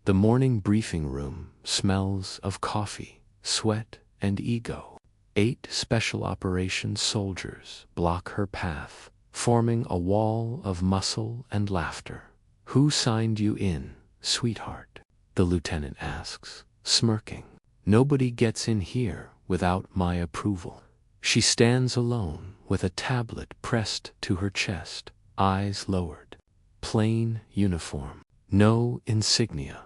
The morning briefing room smells of coffee, sweat, and ego. 8 special operations soldiers block her path, forming a wall of muscle and laughter. "Who signed you in, sweetheart?" the lieutenant asks, smirking. "Nobody gets in here without my approval." She stands alone with a tablet pressed to her chest, eyes lowered. Plain uniform. No insignia.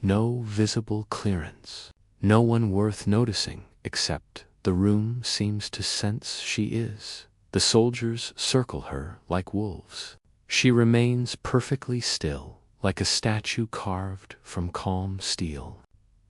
No visible clearance. No one worth noticing, except the room seems to sense she is. The soldiers circle her like wolves. She remains perfectly still, like a statue carved from calm steel.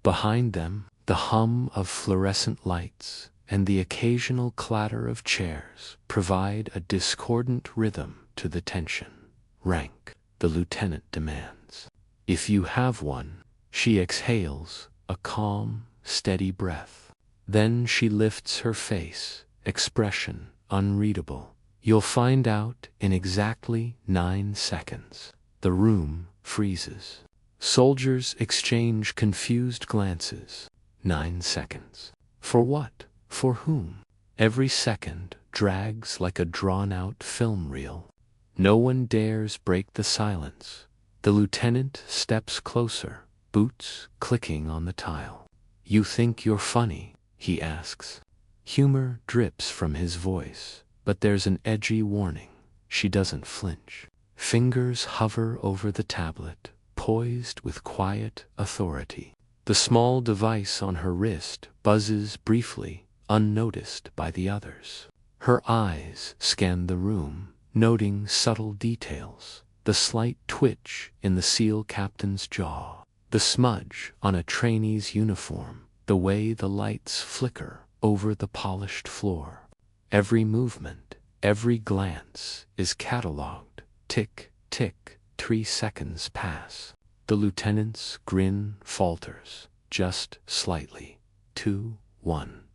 Behind them, the hum of fluorescent lights and the occasional clatter of chairs provide a discordant rhythm to the tension. "Rank," the lieutenant demands. "If you have one." She exhales, a calm, steady breath. Then she lifts her face, expression unreadable. "You'll find out in exactly 9 seconds." The room freezes. Soldiers exchange confused glances. 9 seconds. For what? For whom? Every second drags like a drawn-out film reel. No one dares break the silence. The lieutenant steps closer, boots clicking on the tile. "You think you're funny?" he asks. Humor drips from his voice, but there's an edgy warning. She doesn't flinch. Fingers hover over the tablet, poised with quiet authority. The small device on her wrist buzzes briefly, unnoticed by the others. Her eyes scan the room, noting subtle details. The slight twitch in the SEAL captain's jaw, the smudge on a trainee's uniform, the way the lights flicker over the polished floor. Every movement, every glance is catalogued. Tick, tick, 3 seconds pass. The lieutenant's grin falters, just slightly. 2, 1.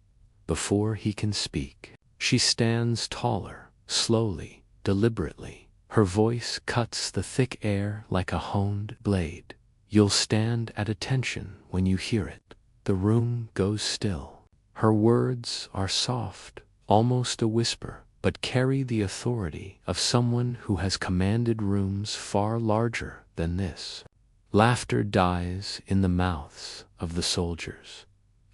Before he can speak, she stands taller, slowly, deliberately. Her voice cuts the thick air like a honed blade. "You'll stand at attention when you hear it." The room goes still. Her words are soft, almost a whisper, but carry the authority of someone who has commanded rooms far larger than this. Laughter dies in the mouths of the soldiers.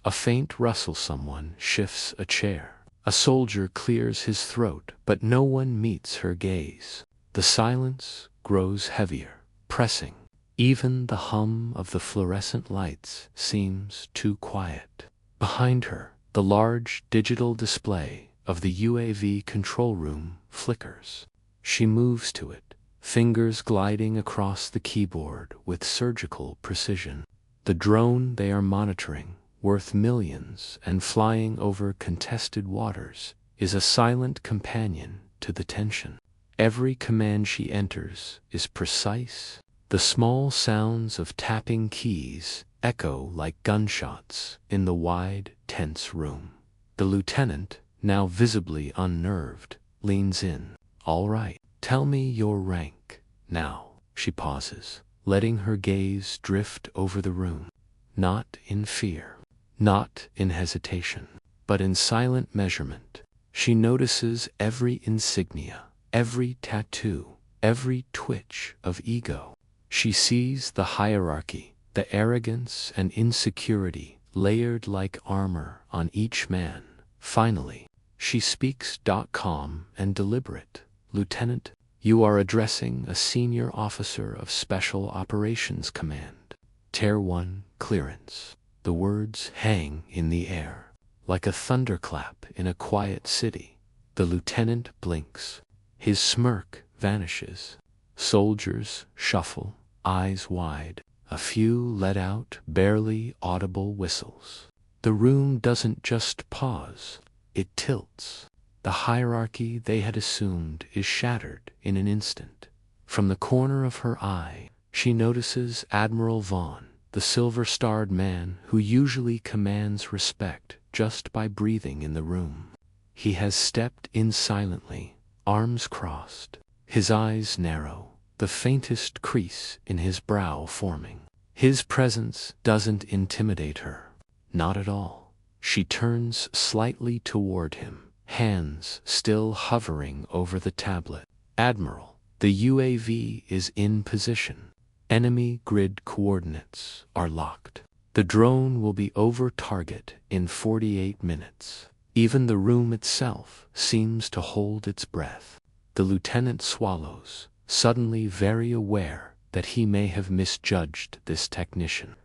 A faint rustle, someone shifts a chair. A soldier clears his throat, but no one meets her gaze. The silence grows heavier, pressing. Even the hum of the fluorescent lights seems too quiet. Behind her, the large digital display of the UAV control room flickers. She moves to it, fingers gliding across the keyboard with surgical precision. The drone they are monitoring, worth millions and flying over contested waters, is a silent companion to the tension. Every command she enters is precise. The small sounds of tapping keys echo like gunshots in the wide, tense room. The lieutenant, now visibly unnerved, leans in. "All right, tell me your rank." Now, she pauses, letting her gaze drift over the room. Not in fear, not in hesitation, but in silent measurement. She notices every insignia, every tattoo, every twitch of ego. She sees the hierarchy, the arrogance and insecurity layered like armor on each man. Finally, she speaks calm and deliberate. "Lieutenant, you are addressing a senior officer of Special Operations Command. Tier 1 clearance." The words hang in the air, like a thunderclap in a quiet city. The lieutenant blinks. His smirk vanishes. Soldiers shuffle, eyes wide. A few let out barely audible whistles. The room doesn't just pause, it tilts. The hierarchy they had assumed is shattered in an instant. From the corner of her eye, she notices Admiral Vaughn, the silver-starred man who usually commands respect just by breathing in the room. He has stepped in silently, arms crossed, his eyes narrow, the faintest crease in his brow forming. His presence doesn't intimidate her. Not at all. She turns slightly toward him, hands still hovering over the tablet. Admiral, the UAV is in position. Enemy grid coordinates are locked. The drone will be over target in 48 minutes. Even the room itself seems to hold its breath. The lieutenant swallows, suddenly very aware that he may have misjudged this technician.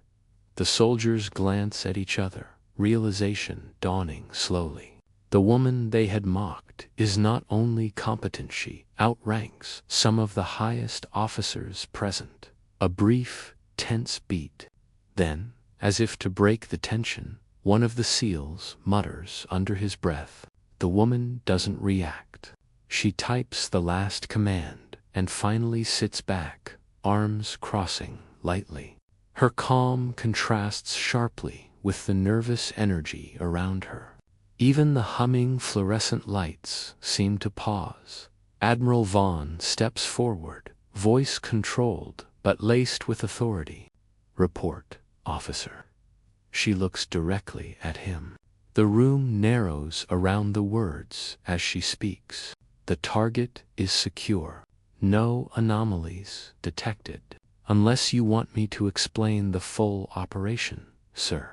The soldiers glance at each other, realization dawning slowly. The woman they had mocked is not only competent, she outranks some of the highest officers present. A brief, tense beat. Then, as if to break the tension, one of the SEALs mutters under his breath. The woman doesn't react. She types the last command and finally sits back, arms crossing lightly. Her calm contrasts sharply with the nervous energy around her. Even the humming fluorescent lights seem to pause. Admiral Vaughn steps forward, voice controlled but laced with authority. "Report, officer." She looks directly at him. The room narrows around the words as she speaks. The target is secure. No anomalies detected. Unless you want me to explain the full operation, sir.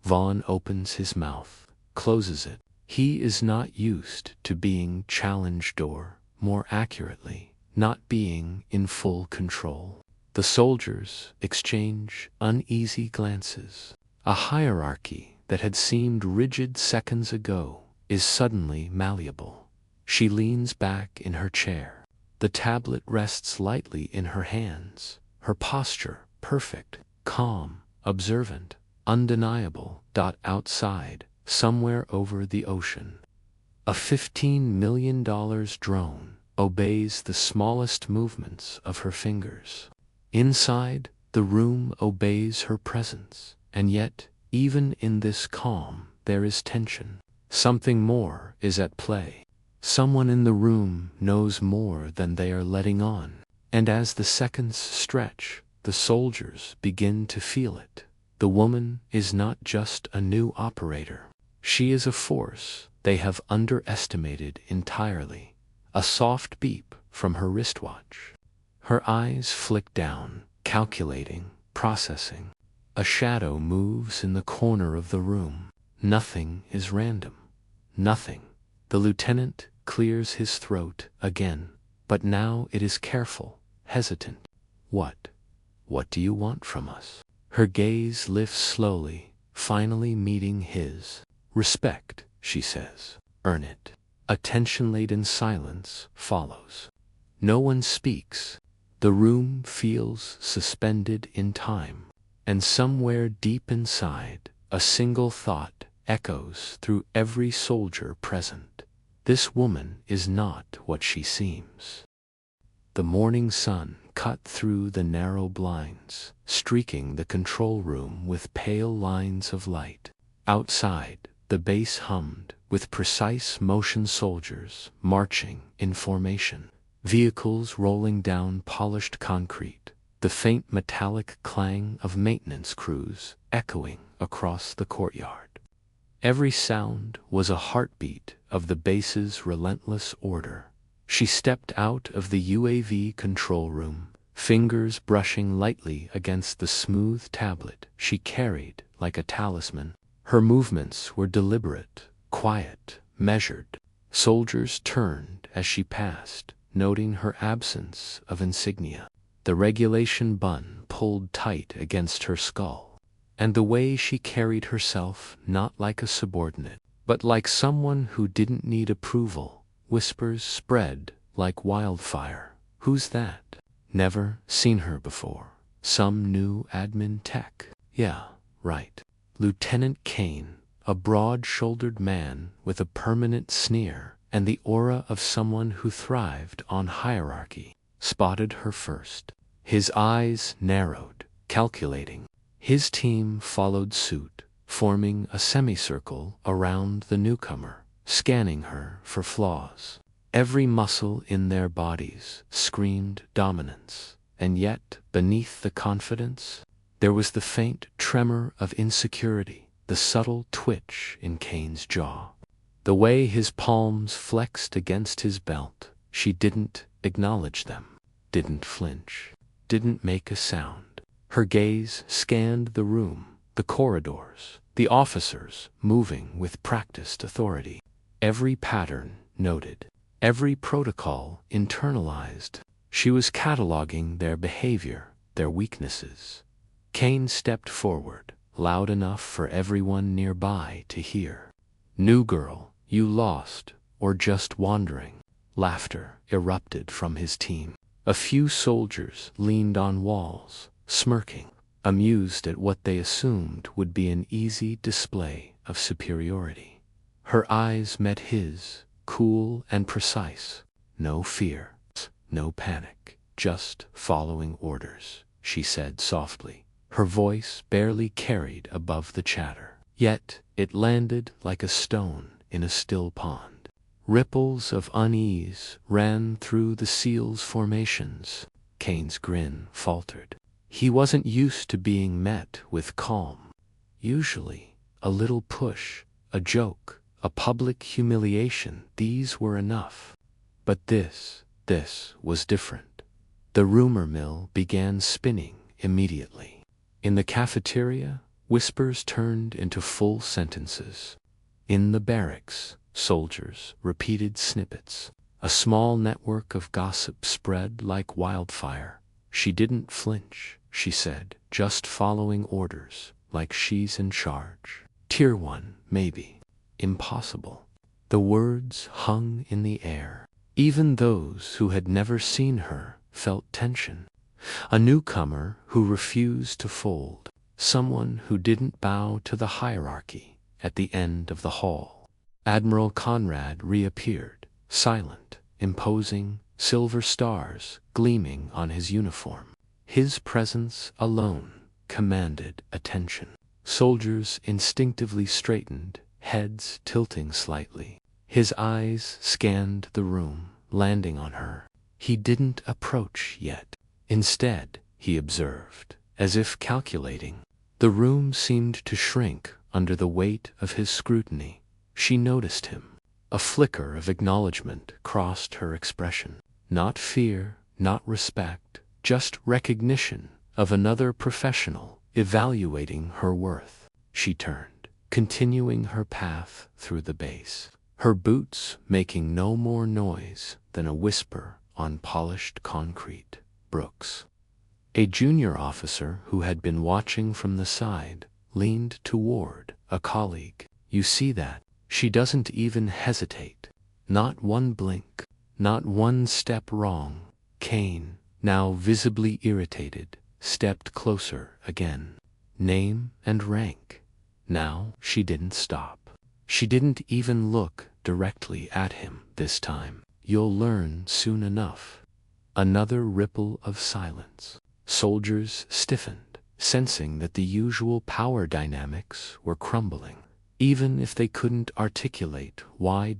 Vaughn opens his mouth, closes it. He is not used to being challenged or, more accurately, not being in full control. The soldiers exchange uneasy glances. A hierarchy that had seemed rigid seconds ago is suddenly malleable. She leans back in her chair. The tablet rests lightly in her hands, her posture perfect, calm, observant, undeniable. Outside, somewhere over the ocean, a $15 million drone obeys the smallest movements of her fingers. Inside, the room obeys her presence, and yet, even in this calm, there is tension. Something more is at play. Someone in the room knows more than they are letting on, and as the seconds stretch, the soldiers begin to feel it. The woman is not just a new operator. She is a force they have underestimated entirely. A soft beep from her wristwatch. Her eyes flick down, calculating, processing. A shadow moves in the corner of the room. Nothing is random. Nothing. The lieutenant clears his throat again, but now it is careful, hesitant. What? What do you want from us? Her gaze lifts slowly, finally meeting his. Respect, she says. Earn it. A tension-laden silence follows. No one speaks. The room feels suspended in time, and somewhere deep inside, a single thought echoes through every soldier present. This woman is not what she seems. The morning sun cut through the narrow blinds, streaking the control room with pale lines of light. Outside, the base hummed with precise motion, soldiers marching in formation, vehicles rolling down polished concrete, the faint metallic clang of maintenance crews echoing across the courtyard. Every sound was a heartbeat of the base's relentless order. She stepped out of the UAV control room, fingers brushing lightly against the smooth tablet she carried like a talisman. Her movements were deliberate, quiet, measured. Soldiers turned as she passed, noting her absence of insignia. The regulation bun pulled tight against her skull, and the way she carried herself not like a subordinate, but like someone who didn't need approval. Whispers spread like wildfire. Who's that? Never seen her before. Some new admin tech. Yeah, right. Lieutenant Kane, a broad-shouldered man with a permanent sneer and the aura of someone who thrived on hierarchy, spotted her first. His eyes narrowed, calculating. His team followed suit, forming a semicircle around the newcomer, scanning her for flaws. Every muscle in their bodies screamed dominance, and yet, beneath the confidence, There was the faint tremor of insecurity, the subtle twitch in Kane's jaw. The way his palms flexed against his belt. She didn't acknowledge them, didn't flinch, didn't make a sound. Her gaze scanned the room, the corridors, the officers moving with practiced authority. Every pattern noted, every protocol internalized. She was cataloging their behavior, their weaknesses. Kane stepped forward, loud enough for everyone nearby to hear. "New girl, you lost, or just wandering?" Laughter erupted from his team. A few soldiers leaned on walls, smirking, amused at what they assumed would be an easy display of superiority. Her eyes met his, cool and precise. "No fear, no panic, just following orders," she said softly. Her voice barely carried above the chatter, yet it landed like a stone in a still pond. Ripples of unease ran through the SEALs' formations. Kane's grin faltered. He wasn't used to being met with calm. Usually, a little push, a joke, a public humiliation, these were enough. But this was different. The rumor mill began spinning immediately. In the cafeteria, whispers turned into full sentences. In the barracks, soldiers repeated snippets. A small network of gossip spread like wildfire. "She didn't flinch," she said, "just following orders, like she's in charge. Tier 1, maybe. Impossible." The words hung in the air. Even those who had never seen her felt tension. A newcomer who refused to fold. Someone who didn't bow to the hierarchy. At the end of the hall, Admiral Conrad reappeared, silent, imposing, silver stars gleaming on his uniform. His presence alone commanded attention. Soldiers instinctively straightened, heads tilting slightly. His eyes scanned the room, landing on her. He didn't approach yet. Instead, he observed, as if calculating. The room seemed to shrink under the weight of his scrutiny. She noticed him. A flicker of acknowledgement crossed her expression. Not fear, not respect, just recognition of another professional evaluating her worth. She turned, continuing her path through the base, her boots making no more noise than a whisper on polished concrete. "Brooks." A junior officer who had been watching from the side leaned toward a colleague. "You see that? She doesn't even hesitate. Not one blink, not one step wrong." Kane, now visibly irritated, stepped closer again. Name and rank. Now she didn't stop. She didn't even look directly at him this time. "You'll learn soon enough." Another ripple of silence. Soldiers stiffened, sensing that the usual power dynamics were crumbling, even if they couldn't articulate why.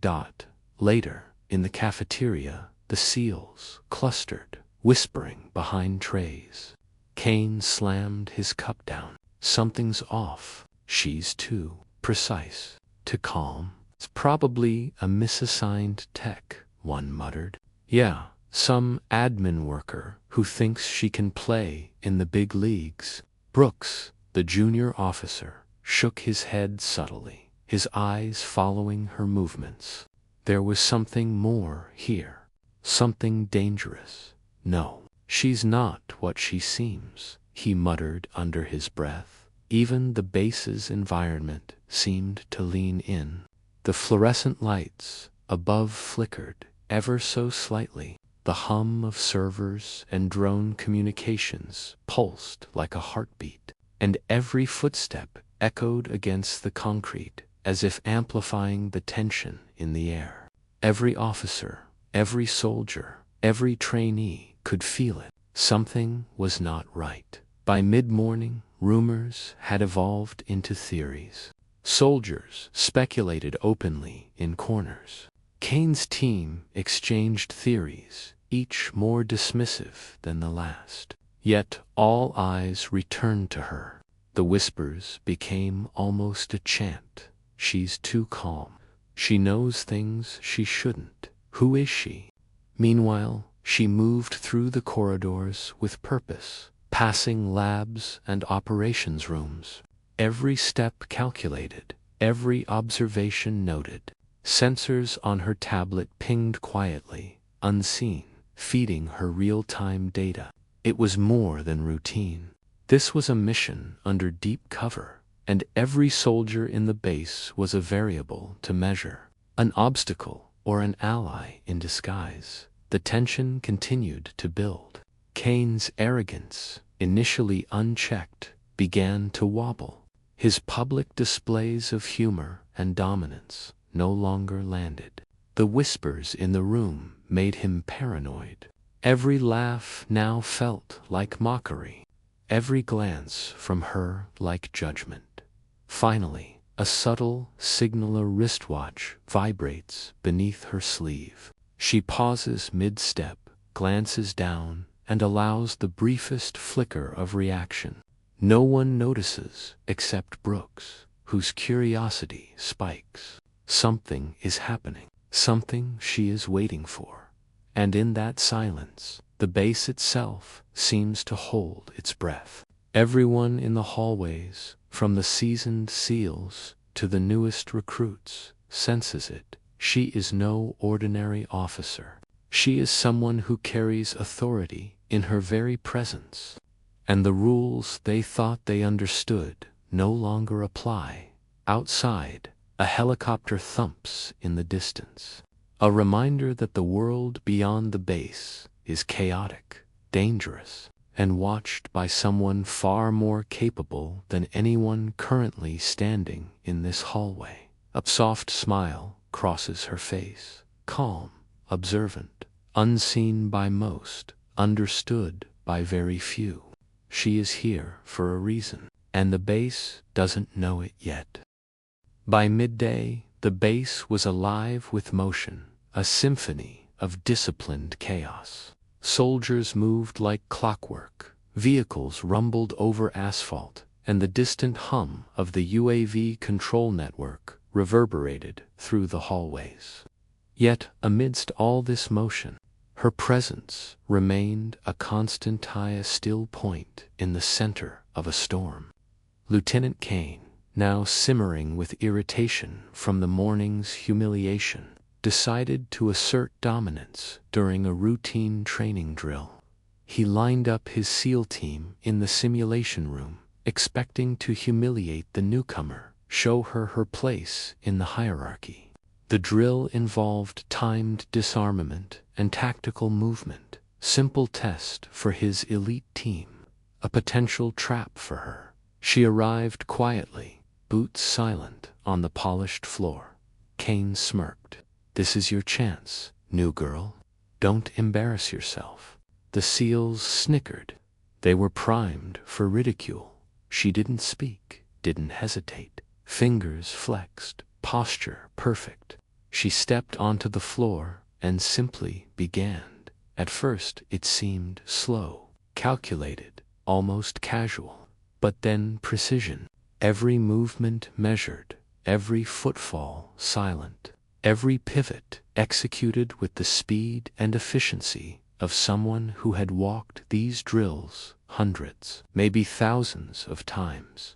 Later, in the cafeteria, the SEALs clustered, whispering behind trays. Kane slammed his cup down. "Something's off. She's too precise, too calm." "It's probably a misassigned tech," one muttered. "Yeah, some admin worker who thinks she can play in the big leagues." Brooks, the junior officer, shook his head subtly, his eyes following her movements. There was something more here, something dangerous. "No, she's not what she seems," he muttered under his breath. Even the base's environment seemed to lean in. The fluorescent lights above flickered ever so slightly. The hum of servers and drone communications pulsed like a heartbeat, and every footstep echoed against the concrete as if amplifying the tension in the air. Every officer, every soldier, every trainee could feel it. Something was not right. By mid-morning, rumors had evolved into theories. Soldiers speculated openly in corners. Kane's team exchanged theories, each more dismissive than the last. Yet all eyes returned to her. The whispers became almost a chant. She's too calm. She knows things she shouldn't. Who is she? Meanwhile, she moved through the corridors with purpose, passing labs and operations rooms. Every step calculated, every observation noted. Sensors on her tablet pinged quietly, unseen, feeding her real-time data. It was more than routine. This was a mission under deep cover, and every soldier in the base was a variable to measure, an obstacle or an ally in disguise. The tension continued to build. Kane's arrogance, initially unchecked, began to wobble. His public displays of humor and dominance no longer landed. The whispers in the room made him paranoid. Every laugh now felt like mockery, every glance from her like judgment. Finally, a subtle signaler wristwatch vibrates beneath her sleeve. She pauses mid-step, glances down, and allows the briefest flicker of reaction. No one notices except Brooks, whose curiosity spikes. Something is happening, something she is waiting for. And in that silence, the base itself seems to hold its breath. Everyone in the hallways, from the seasoned SEALs to the newest recruits, senses it. She is no ordinary officer. She is someone who carries authority in her very presence. And the rules they thought they understood no longer apply. Outside, a helicopter thumps in the distance. A reminder that the world beyond the base is chaotic, dangerous, and watched by someone far more capable than anyone currently standing in this hallway. A soft smile crosses her face, calm, observant, unseen by most, understood by very few. She is here for a reason, and the base doesn't know it yet. By midday, the base was alive with motion, a symphony of disciplined chaos. Soldiers moved like clockwork, vehicles rumbled over asphalt, and the distant hum of the UAV control network reverberated through the hallways. Yet, amidst all this motion, her presence remained a constant still point in the center of a storm. Lieutenant Kane, now simmering with irritation from the morning's humiliation, decided to assert dominance during a routine training drill. He lined up his SEAL team in the simulation room, expecting to humiliate the newcomer, show her her place in the hierarchy. The drill involved timed disarmament and tactical movement, simple test for his elite team, a potential trap for her. She arrived quietly, boots silent, on the polished floor. Kane smirked. "This is your chance, new girl. Don't embarrass yourself." The SEALs snickered. They were primed for ridicule. She didn't speak, didn't hesitate. Fingers flexed, posture perfect. She stepped onto the floor and simply began. At first it seemed slow, calculated, almost casual. But then precision. Every movement measured, every footfall silent, every pivot executed with the speed and efficiency of someone who had walked these drills hundreds, maybe thousands of times.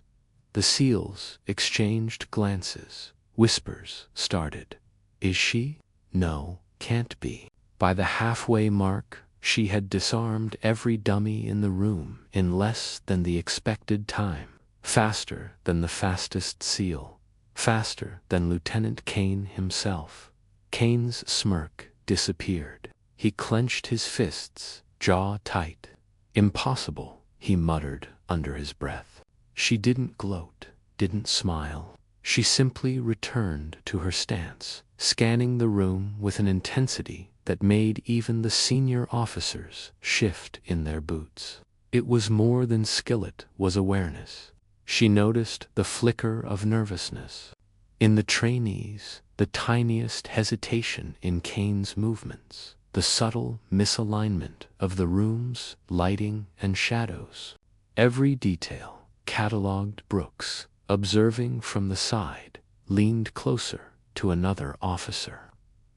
The SEALs exchanged glances. Whispers started. Is she? No, can't be. By the halfway mark, she had disarmed every dummy in the room in less than the expected time. Faster than the fastest SEAL. Faster than Lieutenant Kane himself. Kane's smirk disappeared. He clenched his fists, jaw tight. Impossible, he muttered under his breath. She didn't gloat, didn't smile. She simply returned to her stance, scanning the room with an intensity that made even the senior officers shift in their boots. It was more than skill, it was awareness. She noticed the flicker of nervousness in the trainees, the tiniest hesitation in Kane's movements. the subtle misalignment of the room's lighting and shadows. Every detail catalogued. Brooks, observing from the side, leaned closer to another officer.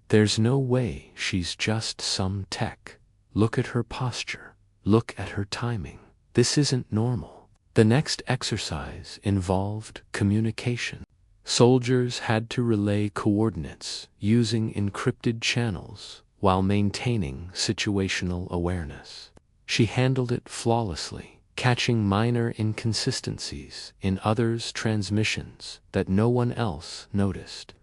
There's no way she's just some tech. Look at her posture. Look at her timing. This isn't normal. The next exercise involved communication. Soldiers had to relay coordinates using encrypted channels while maintaining situational awareness. She handled it flawlessly, catching minor inconsistencies in others' transmissions that no one else noticed.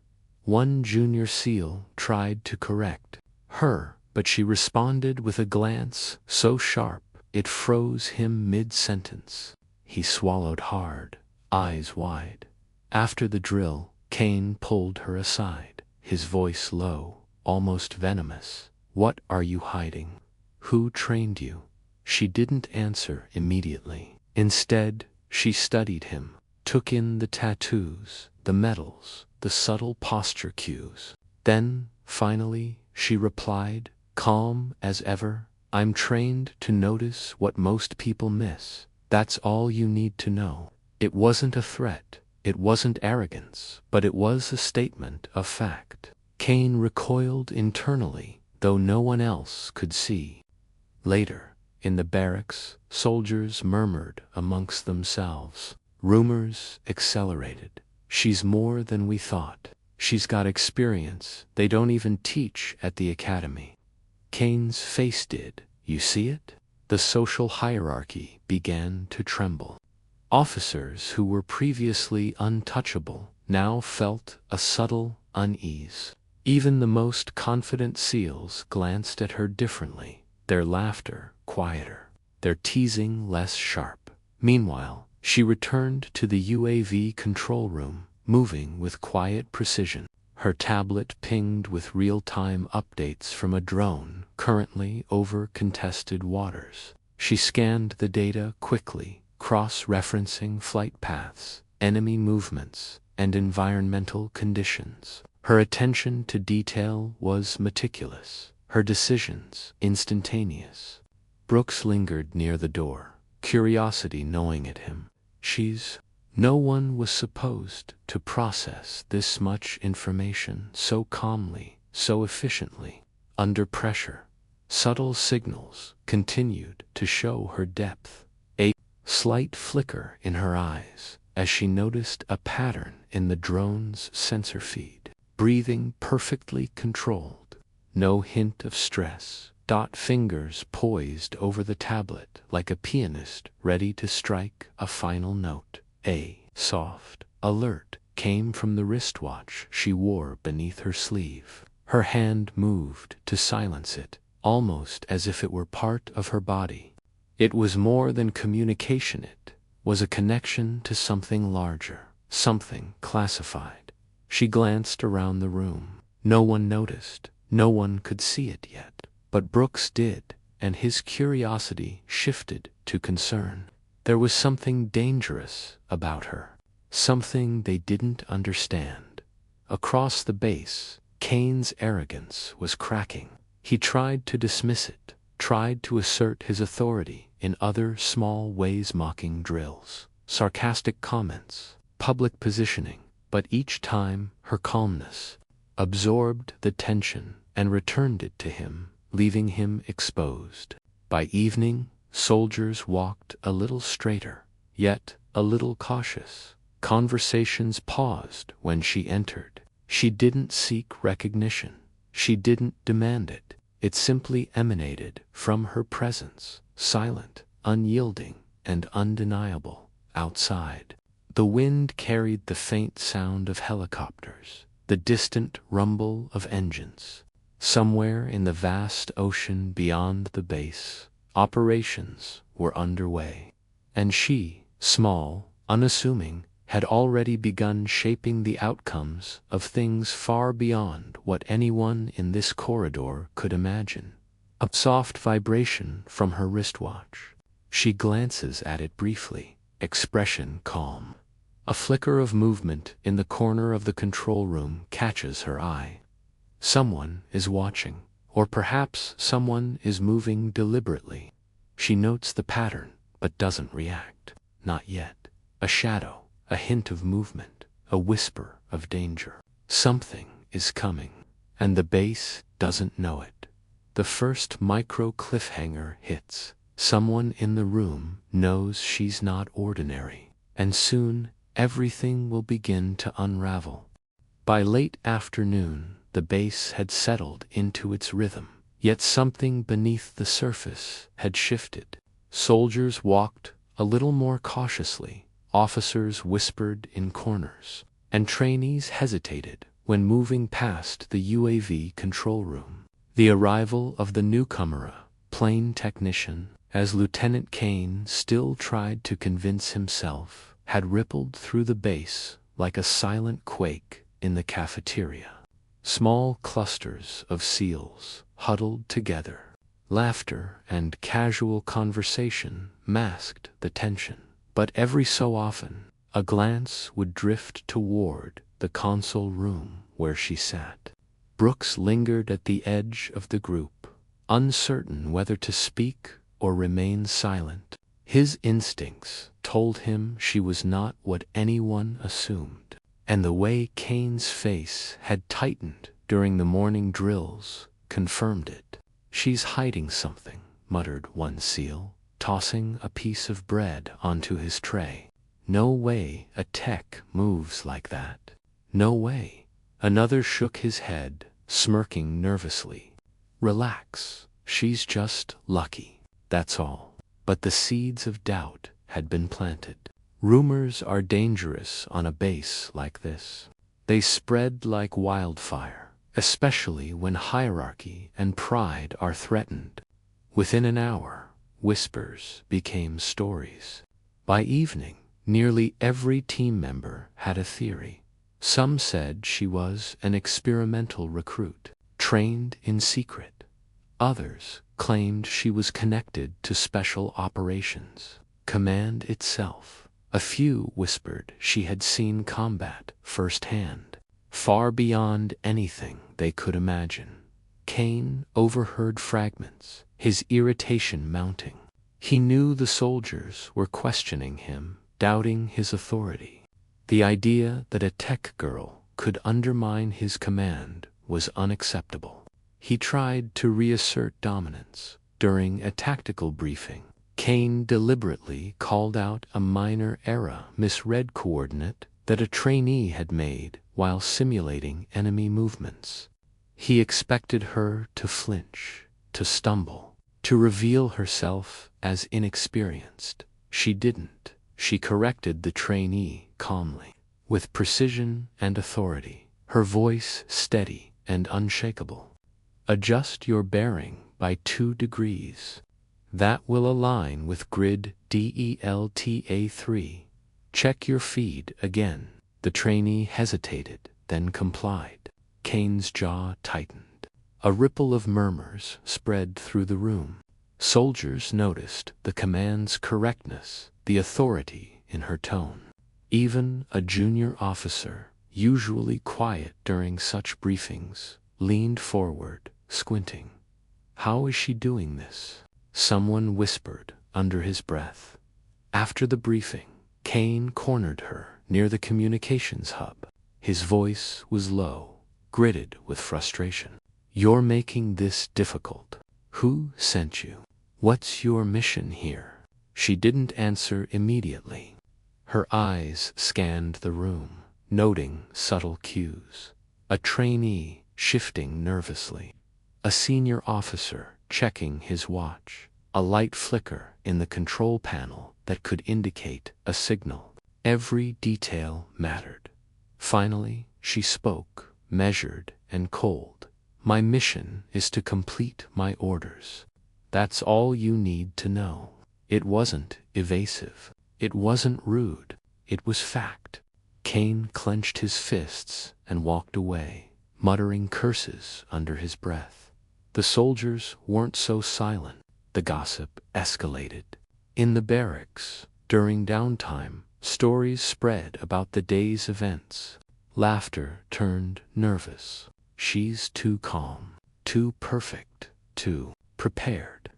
One junior SEAL tried to correct her, but she responded with a glance so sharp it froze him mid-sentence. He swallowed hard, eyes wide. After the drill, Kane pulled her aside, his voice low, almost venomous. "What are you hiding? Who trained you?" She didn't answer immediately. Instead, she studied him, took in the tattoos, the medals, the subtle posture cues. Then, finally, she replied, calm as ever, "I'm trained to notice what most people miss. That's all you need to know." It wasn't a threat, it wasn't arrogance, but it was a statement of fact. Kane recoiled internally, though no one else could see. Later, in the barracks, soldiers murmured amongst themselves. Rumors accelerated. "She's more than we thought. She's got experience they don't even teach at the academy." Kane's face did. You see it? The social hierarchy began to tremble. Officers who were previously untouchable now felt a subtle unease. Even the most confident SEALs glanced at her differently, their laughter quieter, their teasing less sharp. Meanwhile, she returned to the UAV control room, moving with quiet precision. Her tablet pinged with real-time updates from a drone currently over contested waters. She scanned the data quickly, cross-referencing flight paths, enemy movements, and environmental conditions. Her attention to detail was meticulous, her decisions instantaneous. Brooks lingered near the door, curiosity gnawing at him. No one was supposed to process this much information so calmly, so efficiently. Under pressure, subtle signals continued to show her depth. A slight flicker in her eyes as she noticed a pattern in the drone's sensor feed. Breathing perfectly controlled. No hint of stress. Fingers poised over the tablet like a pianist ready to strike a final note. A soft alert came from the wristwatch she wore beneath her sleeve. Her hand moved to silence it, almost as if it were part of her body. It was more than communication, it was a connection to something larger, something classified. She glanced around the room. No one noticed, no one could see it yet. But Brooks did, and his curiosity shifted to concern. There was something dangerous about her, something they didn't understand. Across the base, Kane's arrogance was cracking. He tried to dismiss it, tried to assert his authority in other small ways, mocking drills, sarcastic comments, public positioning, but each time her calmness absorbed the tension and returned it to him, leaving him exposed. By evening, soldiers walked a little straighter, yet a little cautious. Conversations paused when she entered. She didn't seek recognition. She didn't demand it. It simply emanated from her presence, silent, unyielding, and undeniable. Outside, the wind carried the faint sound of helicopters, the distant rumble of engines. Somewhere in the vast ocean beyond the base, operations were underway. And she, small, unassuming, had already begun shaping the outcomes of things far beyond what anyone in this corridor could imagine. A soft vibration from her wristwatch. She glances at it briefly, expression calm. A flicker of movement in the corner of the control room catches her eye. Someone is watching, Or perhaps someone is moving deliberately. She notes the pattern, but doesn't react. Not yet. A shadow, a hint of movement, a whisper of danger. Something is coming, and the base doesn't know it. The first micro cliffhanger hits. Someone in the room knows she's not ordinary, and soon everything will begin to unravel. By late afternoon, the base had settled into its rhythm, yet something beneath the surface had shifted. Soldiers walked a little more cautiously, officers whispered in corners, and trainees hesitated when moving past the UAV control room. The arrival of the newcomer, a plane technician, as Lieutenant Kane still tried to convince himself, had rippled through the base like a silent quake in the cafeteria. Small clusters of SEALs huddled together. Laughter and casual conversation masked the tension, but every so often, a glance would drift toward the console room where she sat. Brooks lingered at the edge of the group, uncertain whether to speak or remain silent. His instincts told him she was not what anyone assumed, and the way Kane's face had tightened during the morning drills confirmed it. "She's hiding something," muttered one SEAL, tossing a piece of bread onto his tray. "No way a tech moves like that. No way." Another shook his head, smirking nervously. "Relax, she's just lucky, that's all." But the seeds of doubt had been planted. Rumors are dangerous on a base like this. They spread like wildfire, especially when hierarchy and pride are threatened. Within an hour, whispers became stories. By evening, nearly every team member had a theory. Some said she was an experimental recruit, trained in secret. Others claimed she was connected to special operations command itself. A few whispered she had seen combat firsthand, far beyond anything they could imagine. Kane overheard fragments, his irritation mounting. He knew the soldiers were questioning him, doubting his authority. The idea that a tech girl could undermine his command was unacceptable. He tried to reassert dominance. During a tactical briefing, Kane deliberately called out a minor error misread coordinate that a trainee had made while simulating enemy movements. He expected her to flinch, to stumble, to reveal herself as inexperienced. She didn't. She corrected the trainee calmly, with precision and authority, her voice steady and unshakable. "Adjust your bearing by 2 degrees. That will align with grid DELTA3. Check your feed again." The trainee hesitated, then complied. Kane's jaw tightened. A ripple of murmurs spread through the room. Soldiers noticed the command's correctness, the authority in her tone. Even a junior officer, usually quiet during such briefings, leaned forward, squinting. "How is she doing this?" someone whispered under his breath. After the briefing, Kane cornered her near the communications hub. His voice was low, gritted with frustration. "You're making this difficult. Who sent you? What's your mission here?" She didn't answer immediately. Her eyes scanned the room, noting subtle cues. A trainee shifting nervously. A senior officer checking his watch. A light flicker in the control panel that could indicate a signal. Every detail mattered. Finally, she spoke, measured and cold. "My mission is to complete my orders. That's all you need to know." It wasn't evasive. It wasn't rude. It was fact. Kane clenched his fists and walked away, muttering curses under his breath. The soldiers weren't so silent. The gossip escalated. In the barracks, during downtime, stories spread about the day's events. Laughter turned nervous. "She's too calm. too perfect, too prepared.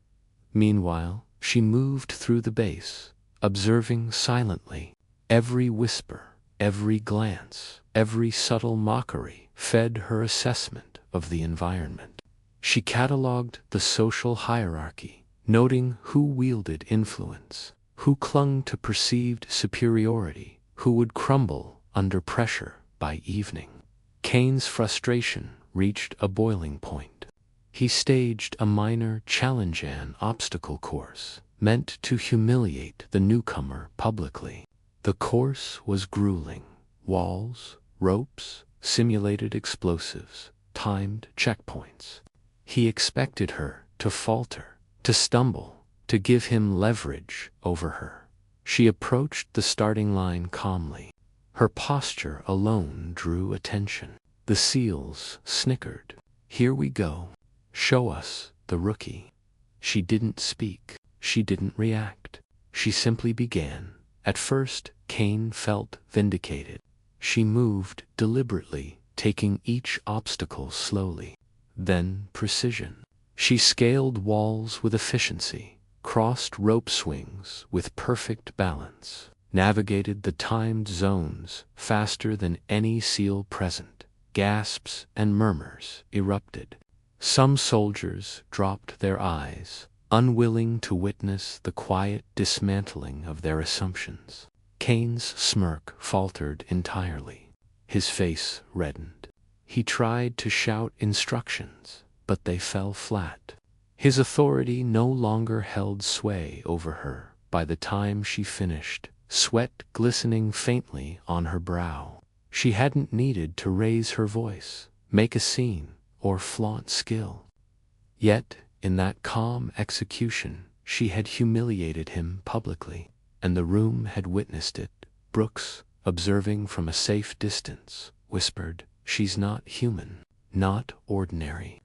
Meanwhile, she moved through the base, observing silently. Every whisper, every glance, every subtle mockery fed her assessment of the environment. She catalogued the social hierarchy, noting who wielded influence, who clung to perceived superiority, who would crumble under pressure by evening. Kane's frustration reached a boiling point. He staged a minor challenge, an obstacle course, meant to humiliate the newcomer publicly. The course was grueling. Walls, ropes, simulated explosives, timed checkpoints. He expected her to falter, to stumble, to give him leverage over her. She approached the starting line calmly. Her posture alone drew attention. The SEALs snickered. "Here we go. Show us the rookie." She didn't speak. She didn't react. She simply began. At first, Kane felt vindicated. She moved deliberately, taking each obstacle slowly. Then precision. She scaled walls with efficiency, crossed rope swings with perfect balance, navigated the timed zones faster than any SEAL present. Gasps and murmurs erupted. Some soldiers dropped their eyes, unwilling to witness the quiet dismantling of their assumptions. Kane's smirk faltered entirely. His face reddened. He tried to shout instructions, but they fell flat. His authority no longer held sway over her. By the time she finished, sweat glistening faintly on her brow, she hadn't needed to raise her voice, make a scene, or flaunt skill. Yet, in that calm execution, she had humiliated him publicly, and the room had witnessed it. Brooks, observing from a safe distance, whispered, "She's not human, not ordinary."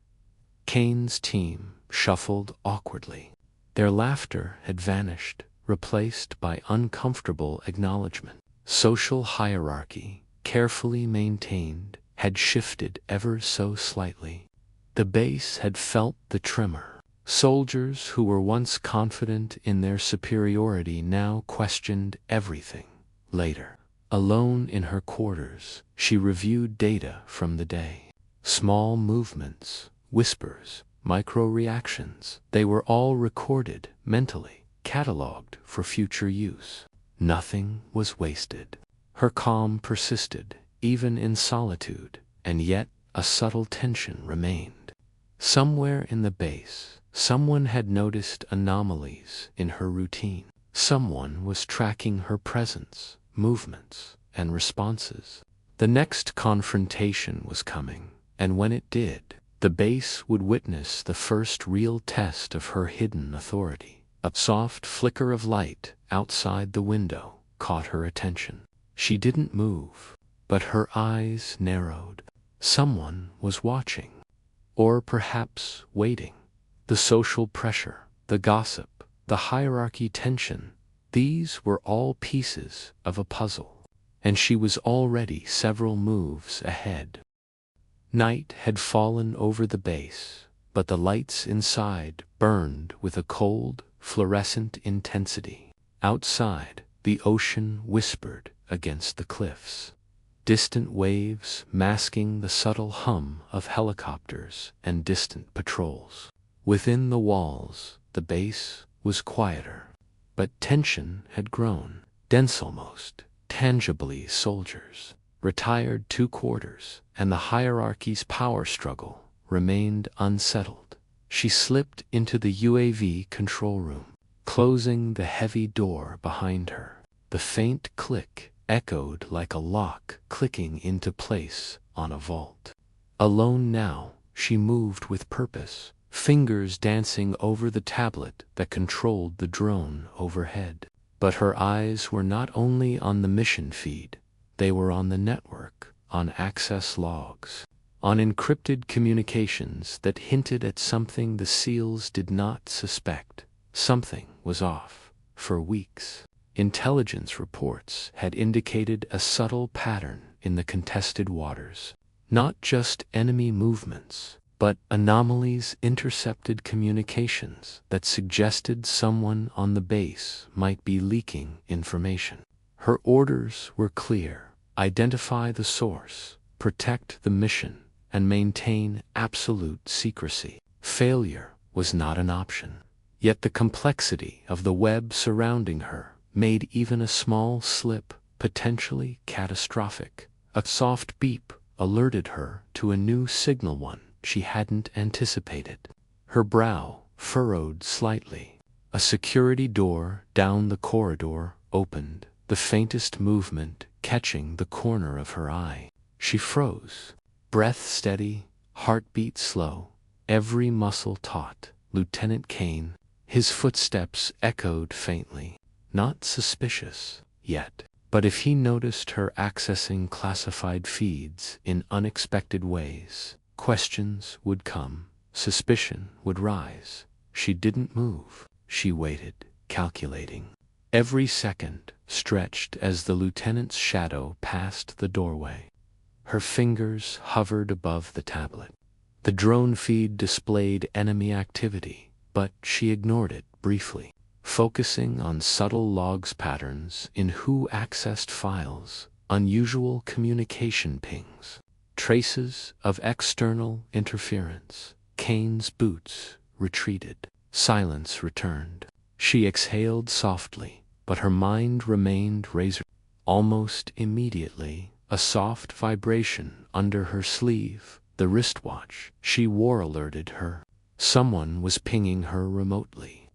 Kane's team shuffled awkwardly. Their laughter had vanished, replaced by uncomfortable acknowledgement. Social hierarchy, carefully maintained, had shifted ever so slightly. The base had felt the tremor. Soldiers who were once confident in their superiority now questioned everything. Later, alone in her quarters, she reviewed data from the day. Small movements, whispers, micro-reactions, they were all recorded mentally, catalogued for future use. Nothing was wasted. Her calm persisted, even in solitude, and yet a subtle tension remained. Somewhere in the base, someone had noticed anomalies in her routine. Someone was tracking her presence, movements, and responses. The next confrontation was coming, and when it did, the base would witness the first real test of her hidden authority. A soft flicker of light outside the window caught her attention. She didn't move, but her eyes narrowed. Someone was watching, or perhaps waiting. The social pressure, the gossip, the hierarchy tension, these were all pieces of a puzzle, and she was already several moves ahead. Night had fallen over the base, but the lights inside burned with a cold, fluorescent intensity. Outside, the ocean whispered against the cliffs, distant waves masking the subtle hum of helicopters and distant patrols. Within the walls, the base was quieter, but tension had grown, dense almost, tangibly. Soldiers, retired 2 quarters, and the hierarchy's power struggle remained unsettled. She slipped into the UAV control room, closing the heavy door behind her. The faint click echoed like a lock clicking into place on a vault. Alone now, she moved with purpose, fingers dancing over the tablet that controlled the drone overhead. But her eyes were not only on the mission feed, they were on the network, on access logs, on encrypted communications that hinted at something the SEALs did not suspect. Something was off. For weeks, intelligence reports had indicated a subtle pattern in the contested waters. Not just enemy movements, but anomalies intercepted communications that suggested someone on the base might be leaking information. Her orders were clear: identify the source, protect the mission, and maintain absolute secrecy. Failure was not an option. Yet the complexity of the web surrounding her made even a small slip potentially catastrophic. A soft beep alerted her to a new signal, one she hadn't anticipated. Her brow furrowed slightly. A security door down the corridor opened, the faintest movement catching the corner of her eye. She froze, breath steady, heartbeat slow, every muscle taut. Lieutenant Kane. His footsteps echoed faintly. Not suspicious yet, but if he noticed her accessing classified feeds in unexpected ways, questions would come, suspicion would rise. She didn't move. She waited, calculating. Every second stretched as the lieutenant's shadow passed the doorway. Her fingers hovered above the tablet. The drone feed displayed enemy activity, but she ignored it briefly, focusing on subtle logs patterns in who accessed files, unusual communication pings, traces of external interference. Kane's boots retreated. Silence returned. She exhaled softly, but her mind remained razor. Almost immediately, a soft vibration under her sleeve, the wristwatch she wore, alerted her. Someone was pinging her remotely.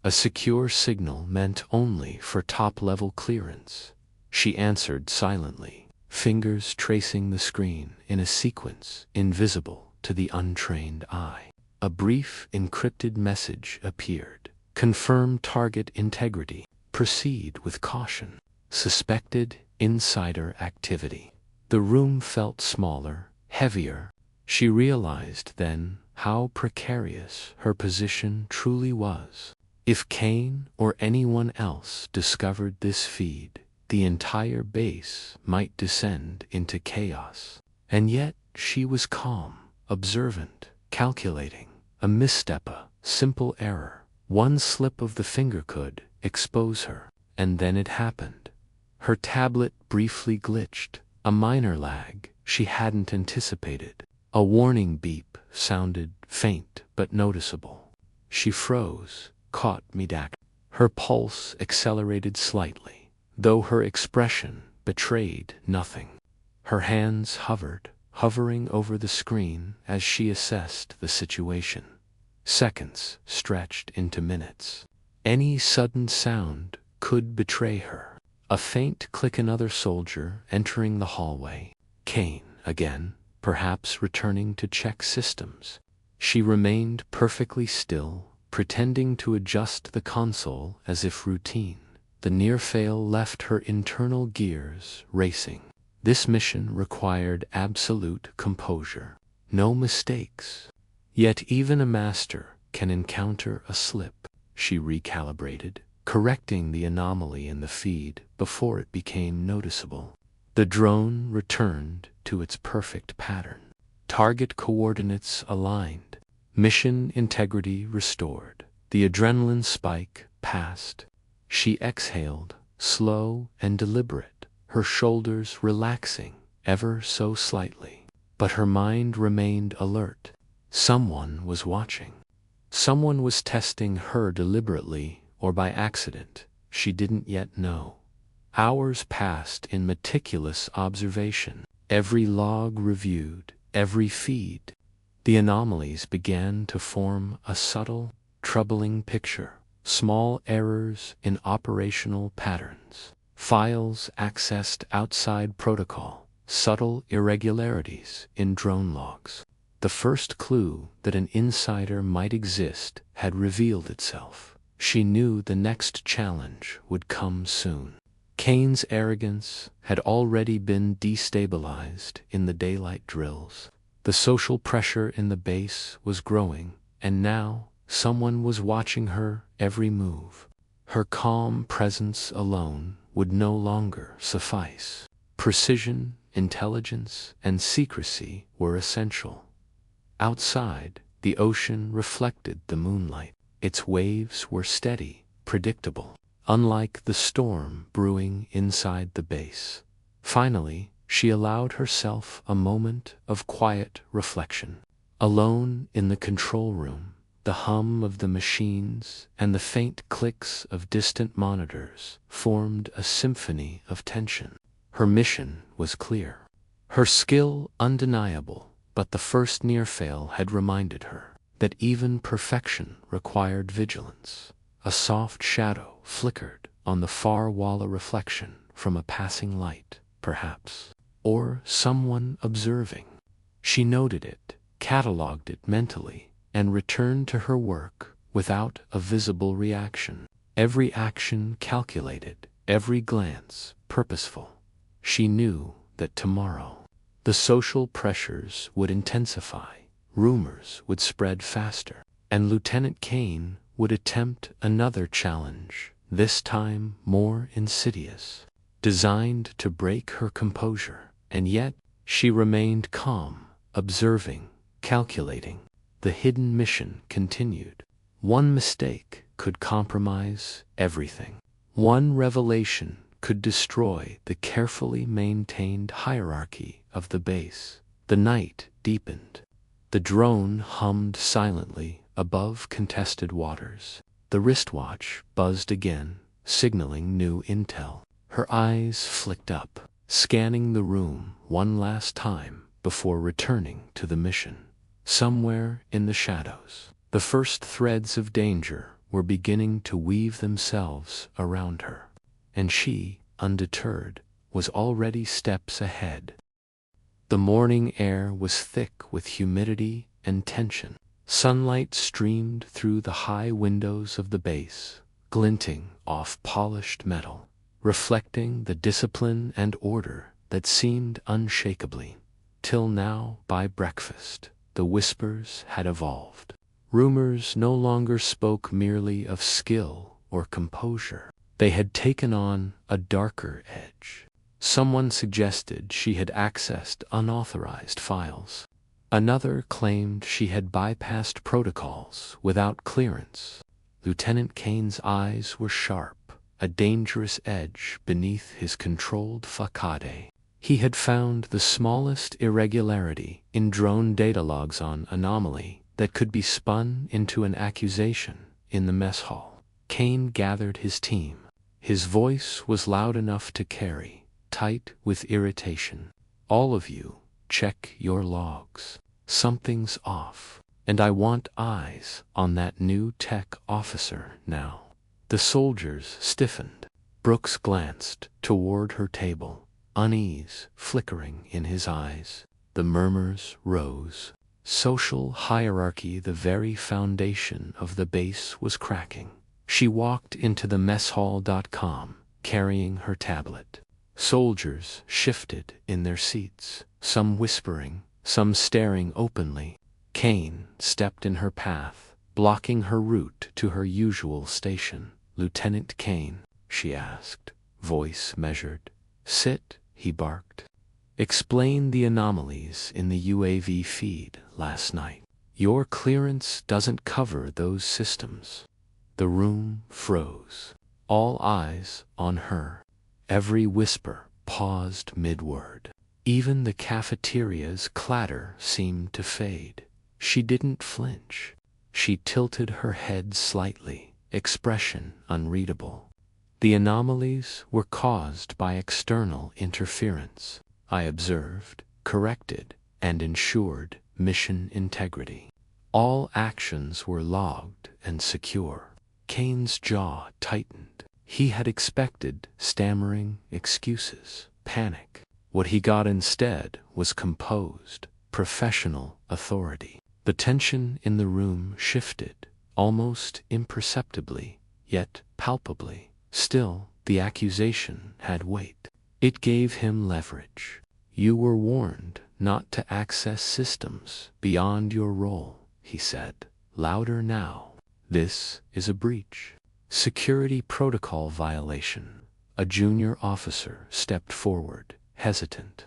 A secure signal meant only for top-level clearance. She answered silently, fingers tracing the screen in a sequence invisible to the untrained eye. A brief encrypted message appeared. Confirm target integrity. Proceed with caution. Suspected insider activity. The room felt smaller, heavier. She realized then how precarious her position truly was. If Kane or anyone else discovered this feed, the entire base might descend into chaos. And yet she was calm, observant, calculating. A misstep, a simple error, one slip of the finger could expose her. And then it happened. Her tablet briefly glitched, a minor lag she hadn't anticipated. A warning beep sounded, faint but noticeable. She froze, caught mid-act. Her pulse accelerated slightly, though her expression betrayed nothing. Her hands hovering over the screen as she assessed the situation. Seconds stretched into minutes. Any sudden sound could betray her. A faint click, another soldier entering the hallway. Kane again, perhaps returning to check systems. She remained perfectly still, pretending to adjust the console as if routine. The near fail left her internal gears racing. This mission required absolute composure. No mistakes. Yet even a master can encounter a slip. She recalibrated, correcting the anomaly in the feed before it became noticeable. The drone returned to its perfect pattern. Target coordinates aligned. Mission integrity restored. The adrenaline spike passed. She exhaled, slow and deliberate, her shoulders relaxing ever so slightly. But her mind remained alert. Someone was watching. Someone was testing her deliberately or by accident. She didn't yet know. Hours passed in meticulous observation. Every log reviewed, every feed. The anomalies began to form a subtle, troubling picture. Small errors in operational patterns. Files accessed outside protocol. Subtle irregularities in drone logs. The first clue that an insider might exist had revealed itself. She knew the next challenge would come soon. Kane's arrogance had already been destabilized in the daylight drills. The social pressure in the base was growing, and now someone was watching her every move. Her calm presence alone would no longer suffice. Precision, intelligence, and secrecy were essential. Outside, the ocean reflected the moonlight. Its waves were steady, predictable, unlike the storm brewing inside the base. Finally, she allowed herself a moment of quiet reflection. Alone in the control room, the hum of the machines and the faint clicks of distant monitors formed a symphony of tension. Her mission was clear, her skill undeniable, but the first near-fail had reminded her that even perfection required vigilance. A soft shadow flickered on the far wall, a reflection from a passing light, perhaps, or someone observing. She noted it, catalogued it mentally, and returned to her work without a visible reaction. Every action calculated, every glance purposeful. She knew that tomorrow the social pressures would intensify, rumors would spread faster, and Lieutenant Kane would attempt another challenge, this time more insidious, designed to break her composure. And yet, she remained calm, observing, calculating. The hidden mission continued. One mistake could compromise everything. One revelation could destroy the carefully maintained hierarchy of the base. The night deepened. The drone hummed silently above contested waters. The wristwatch buzzed again, signaling new intel. Her eyes flicked up, scanning the room one last time before returning to the mission. Somewhere in the shadows, the first threads of danger were beginning to weave themselves around her, and she, undeterred, was already steps ahead. The morning air was thick with humidity and tension. Sunlight streamed through the high windows of the base, glinting off polished metal, reflecting the discipline and order that seemed unshakably. Till now, by breakfast, the whispers had evolved. Rumors no longer spoke merely of skill or composure. They had taken on a darker edge. Someone suggested she had accessed unauthorized files. Another claimed she had bypassed protocols without clearance. Lieutenant Kane's eyes were sharp, a dangerous edge beneath his controlled facade. He had found the smallest irregularity in drone data logs on anomaly that could be spun into an accusation in the mess hall. Kane gathered his team. His voice was loud enough to carry, tight with irritation. All of you, check your logs. Something's off, and I want eyes on that new tech officer now. The soldiers stiffened. Brooks glanced toward her table, unease flickering in his eyes. The murmurs rose. Social hierarchy, the very foundation of the base, was cracking. She walked into the messhall.com, carrying her tablet. Soldiers shifted in their seats, some whispering, some staring openly. Kane stepped in her path, blocking her route to her usual station. "Lieutenant Kane," she asked, voice measured. "Sit," he barked. "Explain the anomalies in the UAV feed last night. Your clearance doesn't cover those systems." The room froze, all eyes on her. Every whisper paused mid-word. Even the cafeteria's clatter seemed to fade. She didn't flinch. She tilted her head slightly, expression unreadable. "The anomalies were caused by external interference. I observed, corrected, and ensured mission integrity. All actions were logged and secure." Kane's jaw tightened. He had expected stammering excuses, panic. What he got instead was composed, professional authority. The tension in the room shifted, almost imperceptibly, yet palpably. Still, the accusation had weight. It gave him leverage. "You were warned not to access systems beyond your role," he said, louder now. "This is a breach. Security protocol violation." A junior officer stepped forward, hesitant.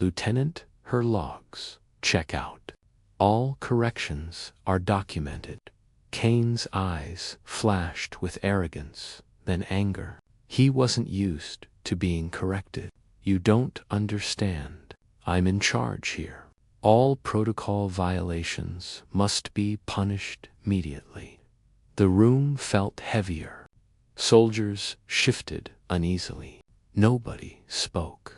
"Lieutenant, her logs. Check out." All corrections are documented. Kane's eyes flashed with arrogance, then anger. He wasn't used to being corrected. You don't understand. I'm in charge here. All protocol violations must be punished immediately. The room felt heavier. Soldiers shifted uneasily. Nobody spoke.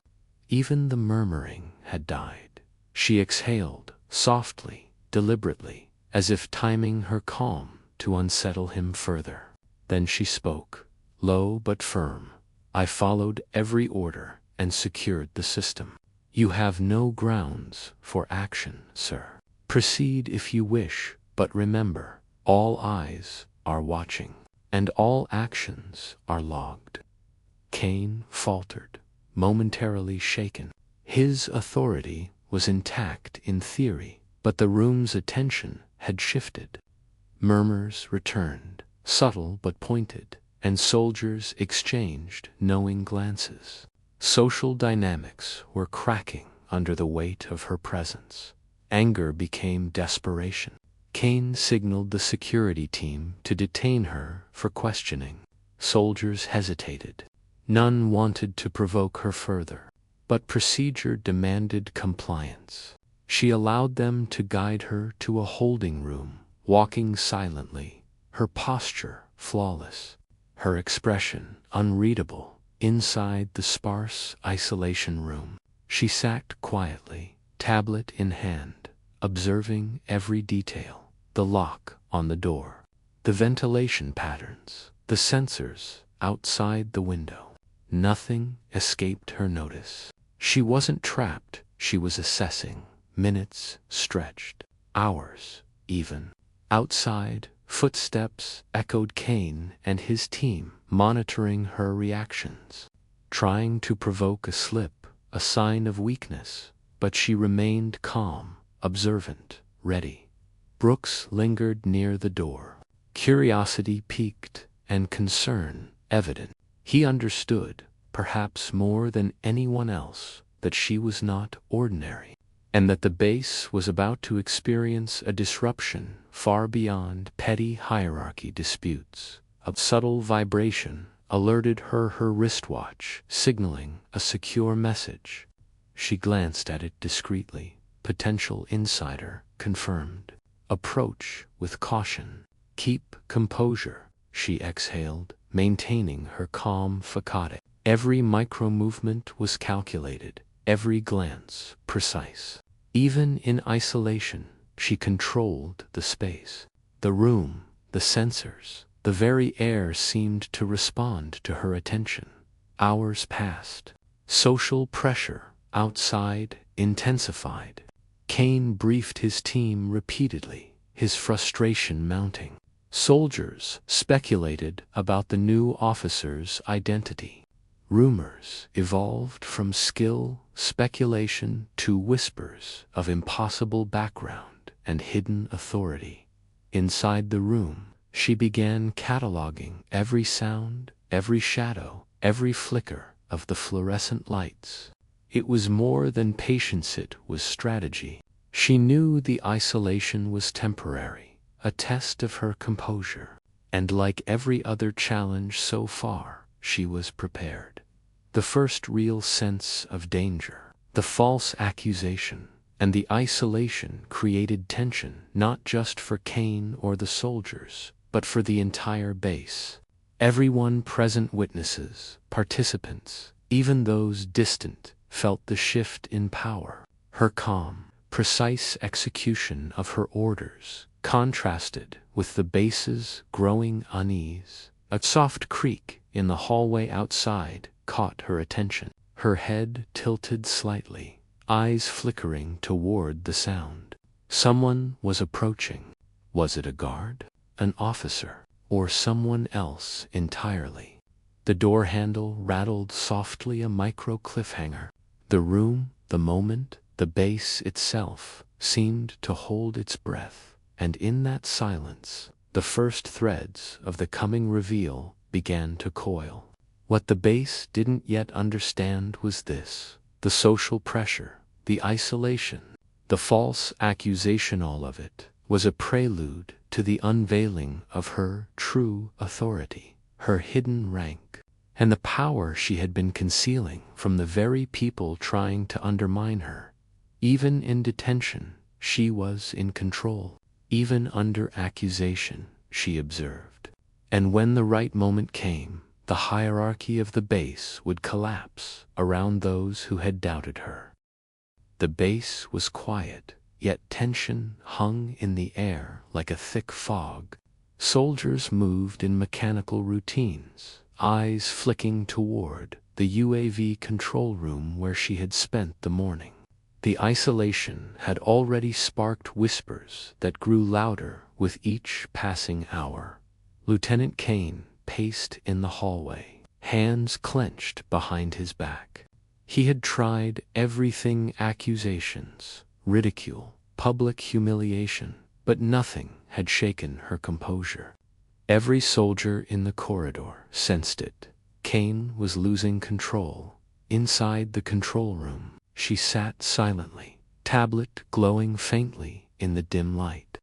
Even the murmuring had died. She exhaled, softly, deliberately, as if timing her calm to unsettle him further. Then she spoke, low but firm. I followed every order and secured the system. You have no grounds for action, sir. Proceed if you wish, but remember, all eyes are watching, and all actions are logged. Kane faltered, momentarily shaken. His authority was intact in theory, but the room's attention had shifted. Murmurs returned, subtle but pointed, and soldiers exchanged knowing glances. Social dynamics were cracking under the weight of her presence. Anger became desperation. Kane signaled the security team to detain her for questioning. Soldiers hesitated. None wanted to provoke her further, but procedure demanded compliance. She allowed them to guide her to a holding room, walking silently, her posture flawless, her expression unreadable. Inside the sparse isolation room, she sat quietly, tablet in hand, observing every detail: the lock on the door, the ventilation patterns, the sensors outside the window. Nothing escaped her notice. She wasn't trapped, she was assessing. Minutes stretched, hours even. Outside, footsteps echoed. Kane and his team monitoring her reactions, trying to provoke a slip, a sign of weakness, but she remained calm, observant, ready. Brooks lingered near the door, curiosity piqued and concern evident. He understood, perhaps more than anyone else, that she was not ordinary, and that the base was about to experience a disruption far beyond petty hierarchy disputes. A subtle vibration alerted her wristwatch, signaling a secure message. She glanced at it discreetly. Potential insider confirmed. Approach with caution. Keep composure, she exhaled, maintaining her calm facade. Every micro-movement was calculated, every glance precise. Even in isolation, she controlled the space. The room, the sensors, the very air seemed to respond to her attention. Hours passed. Social pressure outside intensified. Kane briefed his team repeatedly, his frustration mounting. Soldiers speculated about the new officer's identity. Rumors evolved from skill speculation to whispers of impossible background and hidden authority. Inside the room, she began cataloging every sound, every shadow, every flicker of the fluorescent lights. It was more than patience, it was strategy. She knew the isolation was temporary, a test of her composure, and like every other challenge so far, she was prepared. The first real sense of danger, the false accusation, and the isolation created tension not just for Kane or the soldiers, but for the entire base. Everyone present, witnesses, participants, even those distant, felt the shift in power. Her calm, precise execution of her orders contrasted with the base's growing unease. A soft creak in the hallway outside caught her attention. Her head tilted slightly, eyes flickering toward the sound. Someone was approaching. Was it a guard, an officer, or someone else entirely? The door handle rattled softly, a micro cliffhanger. The room, the moment, the base itself seemed to hold its breath, and in that silence, the first threads of the coming reveal began to coil. What the base didn't yet understand was this: the social pressure, the isolation, the The false accusation, all of it, was a prelude to the unveiling of her true authority, her hidden rank, and the power she had been concealing from the very people trying to undermine her. Even in detention, she was in control. Even under accusation, she observed. And when the right moment came, the hierarchy of the base would collapse around those who had doubted her. The base was quiet, yet tension hung in the air like a thick fog. Soldiers moved in mechanical routines, eyes flicking toward the UAV control room where she had spent the morning. The isolation had already sparked whispers that grew louder with each passing hour. Lieutenant Kane paced in the hallway, hands clenched behind his back. He had tried everything: accusations, ridicule, public humiliation, but nothing had shaken her composure. Every soldier in the corridor sensed it. Kane was losing control. Inside the control room, she sat silently, tablet glowing faintly in the dim light.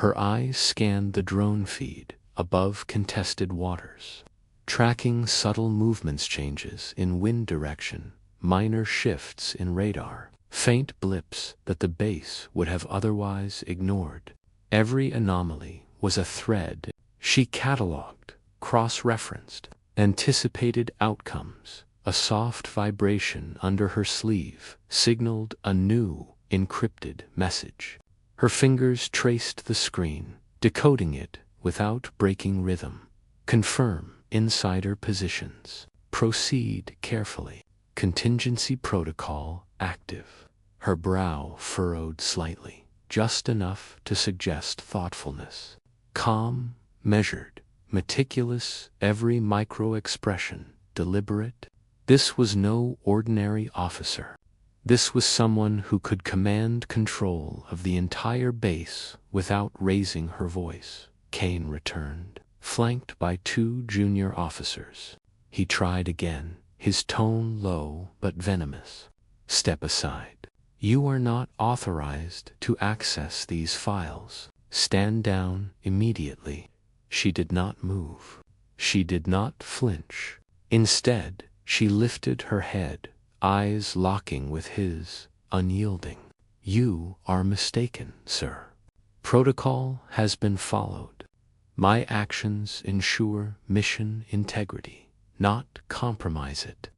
Her eyes scanned the drone feed above contested waters, tracking subtle movements, changes in wind direction, minor shifts in radar, faint blips that the base would have otherwise ignored. Every anomaly was a thread. She cataloged, cross-referenced, anticipated outcomes. A soft vibration under her sleeve signaled a new, encrypted message. Her fingers traced the screen, decoding it without breaking rhythm. Confirm insider positions. Proceed carefully. Contingency protocol active. Her brow furrowed slightly, just enough to suggest thoughtfulness. Calm, measured, meticulous, every micro-expression deliberate. This was no ordinary officer. This was someone who could command control of the entire base without raising her voice. Kane returned, flanked by 2 junior officers. He tried again, his tone low but venomous. Step aside. You are not authorized to access these files. Stand down immediately. She did not move. She did not flinch. Instead, she lifted her head, eyes locking with his, unyielding. You are mistaken, sir. Protocol has been followed. My actions ensure mission integrity, not compromise it.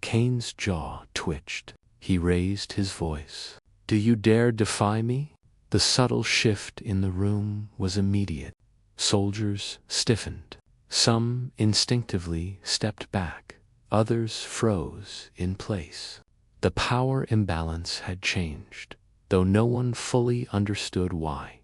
Kane's jaw twitched. He raised his voice. Do you dare defy me? The subtle shift in the room was immediate. Soldiers stiffened. Some instinctively stepped back. Others froze in place. The power imbalance had changed, though no one fully understood why.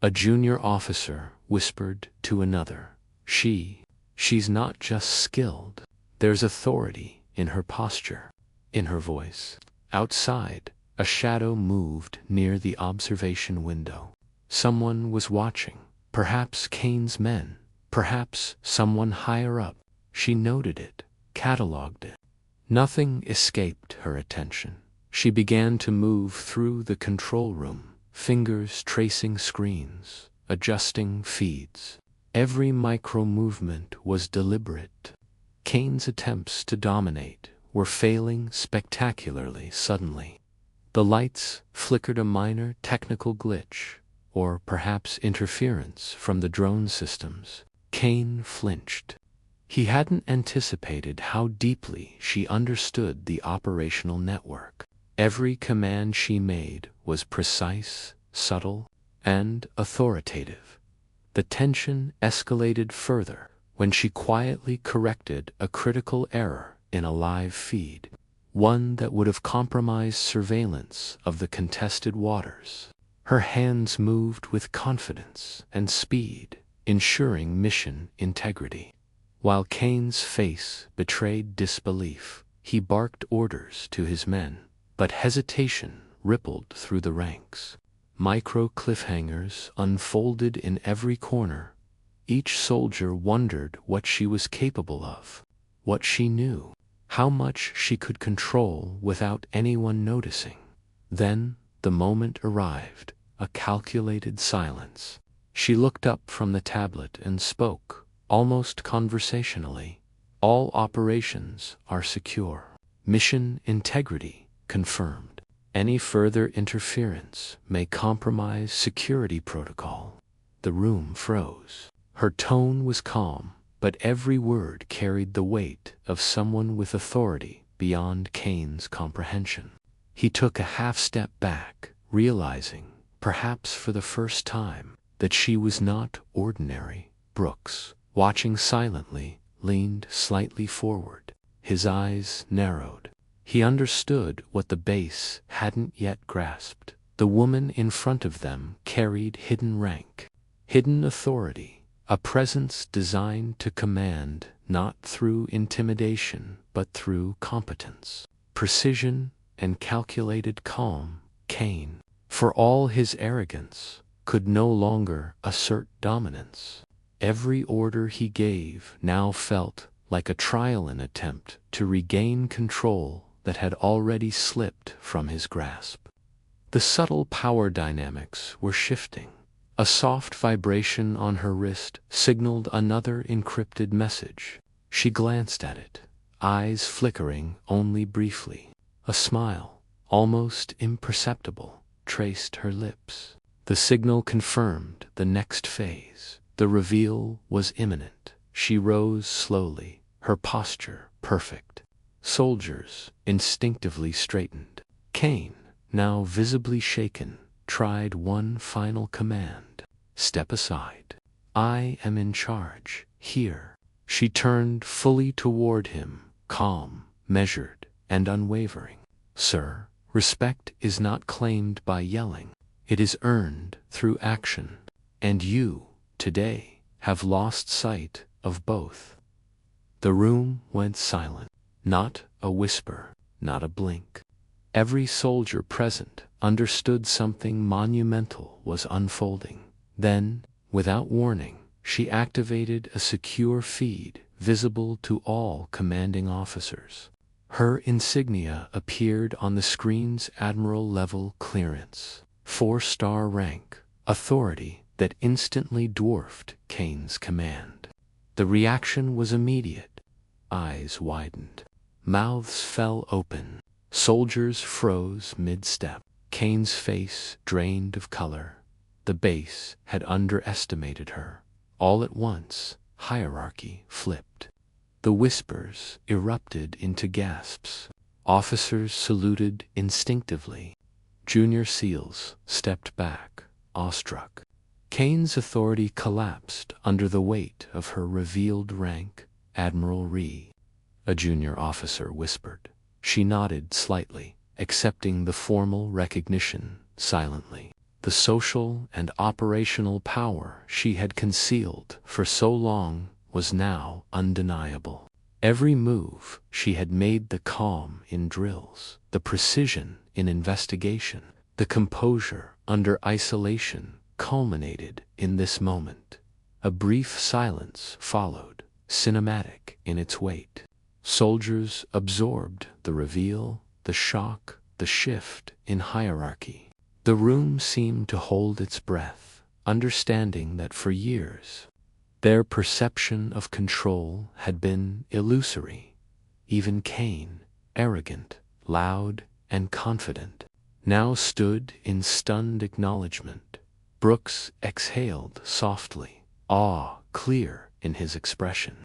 A junior officer whispered to another, She's not just skilled. There's authority in her posture, in her voice. Outside, a shadow moved near the observation window. Someone was watching, perhaps Kane's men, perhaps someone higher up. She noted it, cataloged it. Nothing escaped her attention. She began to move through the control room, fingers tracing screens, adjusting feeds. Every micro-movement was deliberate. Kane's attempts to dominate were failing spectacularly suddenly. The lights flickered, a minor technical glitch, or perhaps interference from the drone systems. Kane flinched. He hadn't anticipated how deeply she understood the operational network. Every command she made was precise, subtle, and authoritative. The tension escalated further when she quietly corrected a critical error in a live feed, one that would have compromised surveillance of the contested waters. Her hands moved with confidence and speed, ensuring mission integrity. While Kane's face betrayed disbelief, he barked orders to his men, but hesitation rippled through the ranks. Micro cliffhangers unfolded in every corner. Each soldier wondered what she was capable of, what she knew, how much she could control without anyone noticing. Then, The moment arrived, a calculated silence. She looked up from the tablet and spoke, almost conversationally. All operations are secure. Mission integrity confirmed. Any further interference may compromise security protocol. The room froze. Her tone was calm, but every word carried the weight of someone with authority beyond Kane's comprehension. He took a half-step back, realizing, perhaps for the first time, that she was not ordinary. Brooks, watching silently, leaned slightly forward. His eyes narrowed. He understood what the base hadn't yet grasped. The woman in front of them carried hidden rank, hidden authority, a presence designed to command not through intimidation but through competence, precision, and calculated calm. Kane, for all his arrogance, could no longer assert dominance. Every order he gave now felt like a trial-and attempt to regain control that had already slipped from his grasp. The subtle power dynamics were shifting. A soft vibration on her wrist signaled another encrypted message. She glanced at it, eyes flickering only briefly. A smile, almost imperceptible, traced her lips. The signal confirmed the next phase. The reveal was imminent. She rose slowly, her posture perfect. Soldiers instinctively straightened. Kane, now visibly shaken, tried one final command. Step aside. I am in charge, here. She turned fully toward him, calm, measured, and unwavering. Sir, respect is not claimed by yelling. It is earned through action. And you, today, have lost sight of both. The room went silent. Not a whisper, not a blink. Every soldier present understood something monumental was unfolding. Then, without warning, she activated a secure feed visible to all commanding officers. Her insignia appeared on the screen's admiral-level clearance, 4-star rank, authority that instantly dwarfed Kane's command. The reaction was immediate. Eyes widened. Mouths fell open. Soldiers froze mid-step. Kane's face drained of color. The base had underestimated her. All at once, hierarchy flipped. The whispers erupted into gasps. Officers saluted instinctively. Junior SEALs stepped back, awestruck. Kane's authority collapsed under the weight of her revealed rank. Admiral Ree, a junior officer whispered. She nodded slightly, accepting the formal recognition silently. The social and operational power she had concealed for so long was now undeniable. Every move she had made, the calm in drills, the precision in investigation, the composure under isolation, culminated in this moment. A brief silence followed, cinematic in its weight. Soldiers absorbed the reveal, the shock, the shift in hierarchy. The room seemed to hold its breath, understanding that for years their perception of control had been illusory. Even Kane, arrogant, loud, and confident, now stood in stunned acknowledgement. Brooks exhaled softly, awe clear in his expression.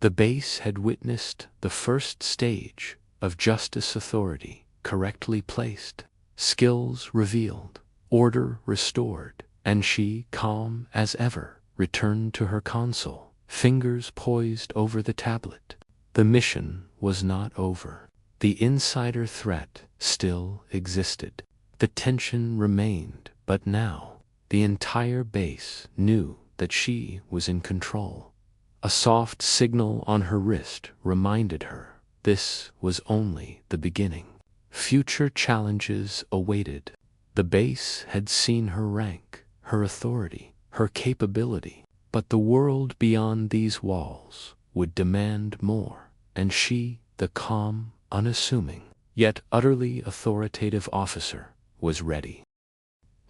The base had witnessed the first stage of justice authority correctly placed, skills revealed, order restored, and she, calm as ever, returned to her console, fingers poised over the tablet. The mission was not over. The insider threat still existed. The tension remained, but now the entire base knew that she was in control. A soft signal on her wrist reminded her this was only the beginning. Future challenges awaited. The base had seen her rank, her authority, her capability, but the world beyond these walls would demand more, and she, the calm, unassuming, yet utterly authoritative officer, was ready.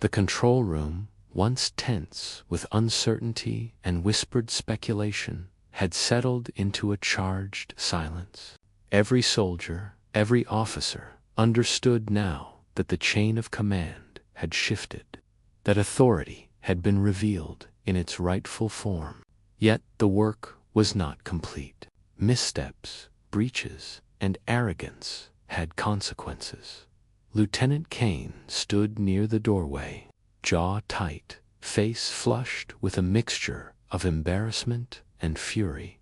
The control room, once tense with uncertainty and whispered speculation, had settled into a charged silence. Every soldier, every officer, understood now that the chain of command had shifted, that authority had been revealed in its rightful form. Yet the work was not complete. Missteps, breaches, and arrogance had consequences. Lieutenant Kane stood near the doorway, jaw tight, face flushed with a mixture of embarrassment and fury.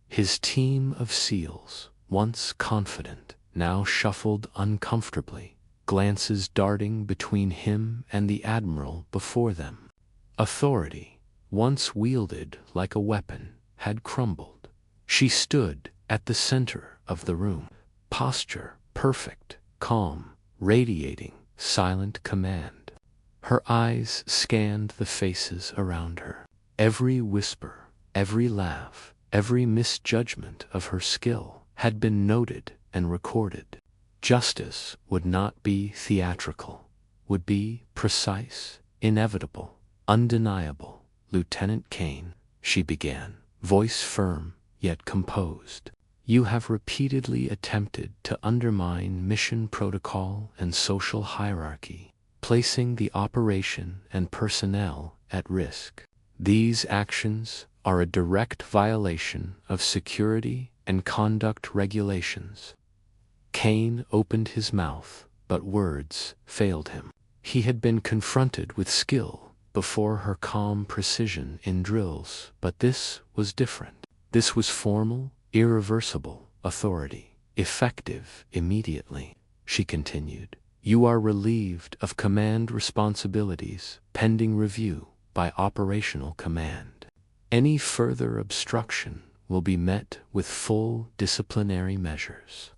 His team of SEALs, once confident, now shuffled uncomfortably, glances darting between him and the admiral before them. Authority, once wielded like a weapon, had crumbled. She stood at the center of the room, posture perfect, calm, radiating silent command. Her eyes scanned the faces around her. Every whisper, every laugh, every misjudgment of her skill had been noted and recorded. Justice would not be theatrical, would be precise, inevitable, undeniable. Lieutenant Kane, she began, voice firm yet composed. You have repeatedly attempted to undermine mission protocol and social hierarchy, placing the operation and personnel at risk. These actions are a direct violation of security and conduct regulations. Kane opened his mouth, but words failed him. He had been confronted with skill before her calm precision in drills, but this was different. This was formal, irreversible authority, effective immediately. She continued, You are relieved of command responsibilities pending review by operational command. Any further obstruction will be met with full disciplinary measures.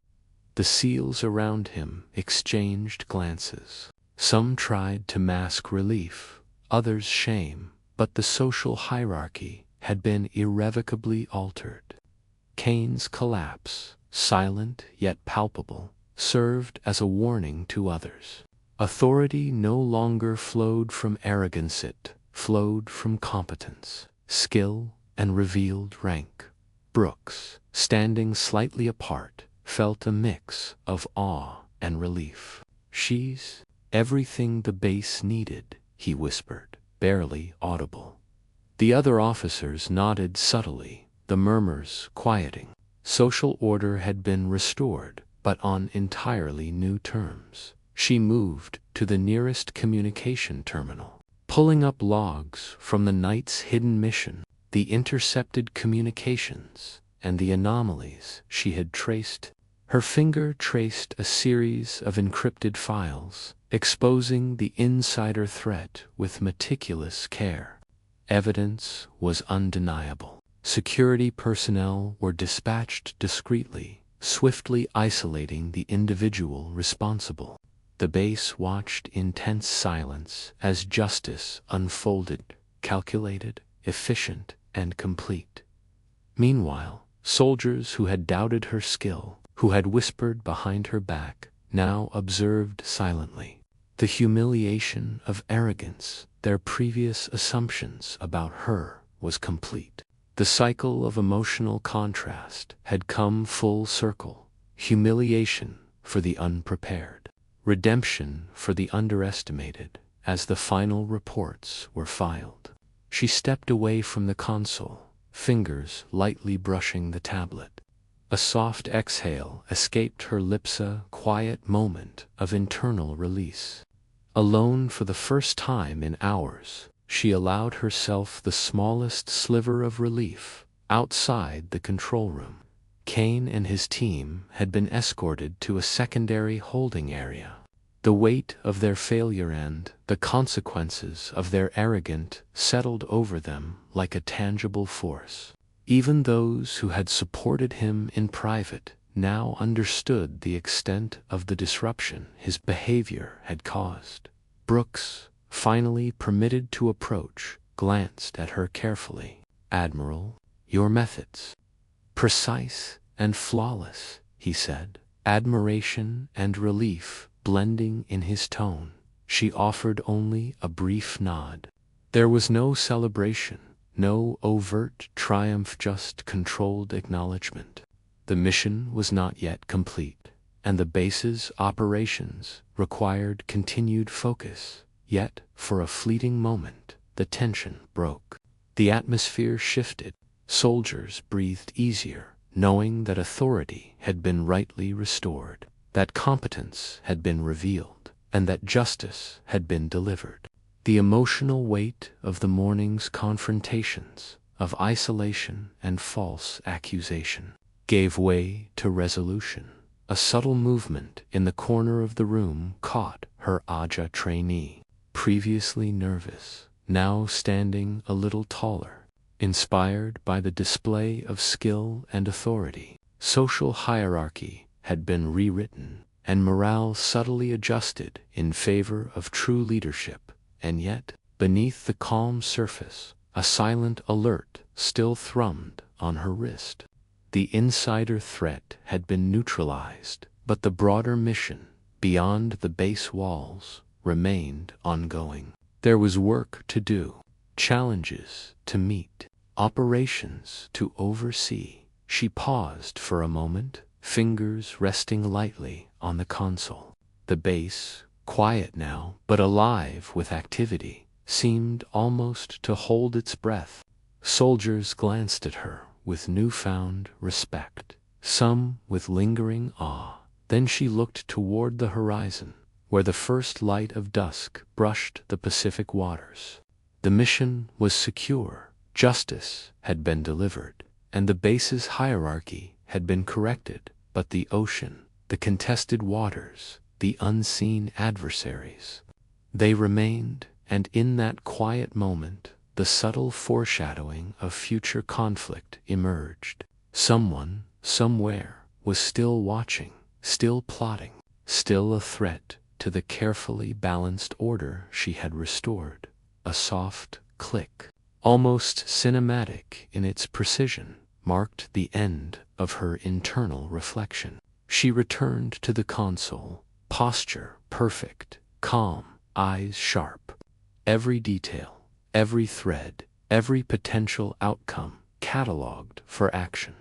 The SEALs around him exchanged glances. Some tried to mask relief, others shame, but the social hierarchy had been irrevocably altered. Kane's collapse, silent yet palpable, served as a warning to others. Authority no longer flowed from arrogance, it flowed from competence, skill, and revealed rank. Brooks, standing slightly apart, felt a mix of awe and relief. She's everything the base needed, he whispered, barely audible. The other officers nodded subtly, the murmurs quieting. Social order had been restored, but on entirely new terms. She moved to the nearest communication terminal, pulling up logs from the night's hidden mission, the intercepted communications, and the anomalies she had traced. Her finger traced a series of encrypted files, exposing the insider threat with meticulous care. Evidence was undeniable. Security personnel were dispatched discreetly, swiftly isolating the individual responsible. The base watched in tense silence as justice unfolded, calculated, efficient, and complete. Meanwhile, soldiers who had doubted her skill, who had whispered behind her back, now observed silently. The humiliation of arrogance, their previous assumptions about her, was complete. The cycle of emotional contrast had come full circle. Humiliation for the unprepared, redemption for the underestimated. As the final reports were filed, she stepped away from the console, fingers lightly brushing the tablet. A soft exhale escaped her lips, a quiet moment of internal release. Alone for the first time in hours, she allowed herself the smallest sliver of relief. Outside the control room, Kane and his team had been escorted to a secondary holding area. The weight of their failure and the consequences of their arrogance settled over them like a tangible force. Even those who had supported him in private now understood the extent of the disruption his behavior had caused. Brooks, finally permitted to approach, glanced at her carefully. Admiral, your methods. Precise and flawless, he said, admiration and relief blending in his tone. she offered only a brief nod. There was no celebration, no overt triumph, just controlled acknowledgement. The mission was not yet complete, and the base's operations required continued focus. Yet, for a fleeting moment, the tension broke. The atmosphere shifted. Soldiers breathed easier, knowing that authority had been rightly restored, that competence had been revealed, and that justice had been delivered. The emotional weight of the morning's confrontations, of isolation and false accusation, gave way to resolution. A subtle movement in the corner of the room caught her Aja trainee, previously nervous, now standing a little taller, inspired by the display of skill and authority. Social hierarchy had been rewritten, and morale subtly adjusted in favor of true leadership. And yet, beneath the calm surface, a silent alert still thrummed on her wrist. The insider threat had been neutralized, but the broader mission, beyond the base walls, remained ongoing. There was work to do, challenges to meet, operations to oversee. She paused for a moment, fingers resting lightly on the console. The base, quiet now but alive with activity, seemed almost to hold its breath. Soldiers glanced at her with newfound respect, some with lingering awe. Then she looked toward the horizon, where the first light of dusk brushed the Pacific waters. The mission was secure, justice had been delivered, and the base's hierarchy had been corrected. But the ocean, the contested waters, the unseen adversaries, they remained, and in that quiet moment, the subtle foreshadowing of future conflict emerged. Someone, somewhere, was still watching, still plotting, still a threat to the carefully balanced order she had restored. A soft click, almost cinematic in its precision, marked the end of her internal reflection. She returned to the console, posture perfect, calm, eyes sharp. Every detail, every thread, every potential outcome catalogued for action.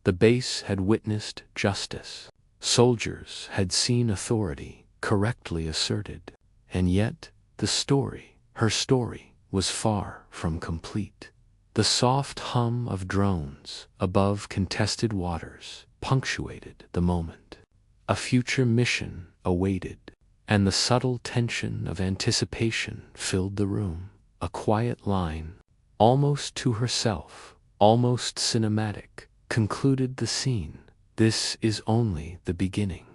The base had witnessed justice. Soldiers had seen authority correctly asserted. And yet, the story, her story, was far from complete. The soft hum of drones above contested waters punctuated the moment. A future mission awaited, and the subtle tension of anticipation filled the room. A quiet line, almost to herself, almost cinematic, concluded the scene. This is only the beginning.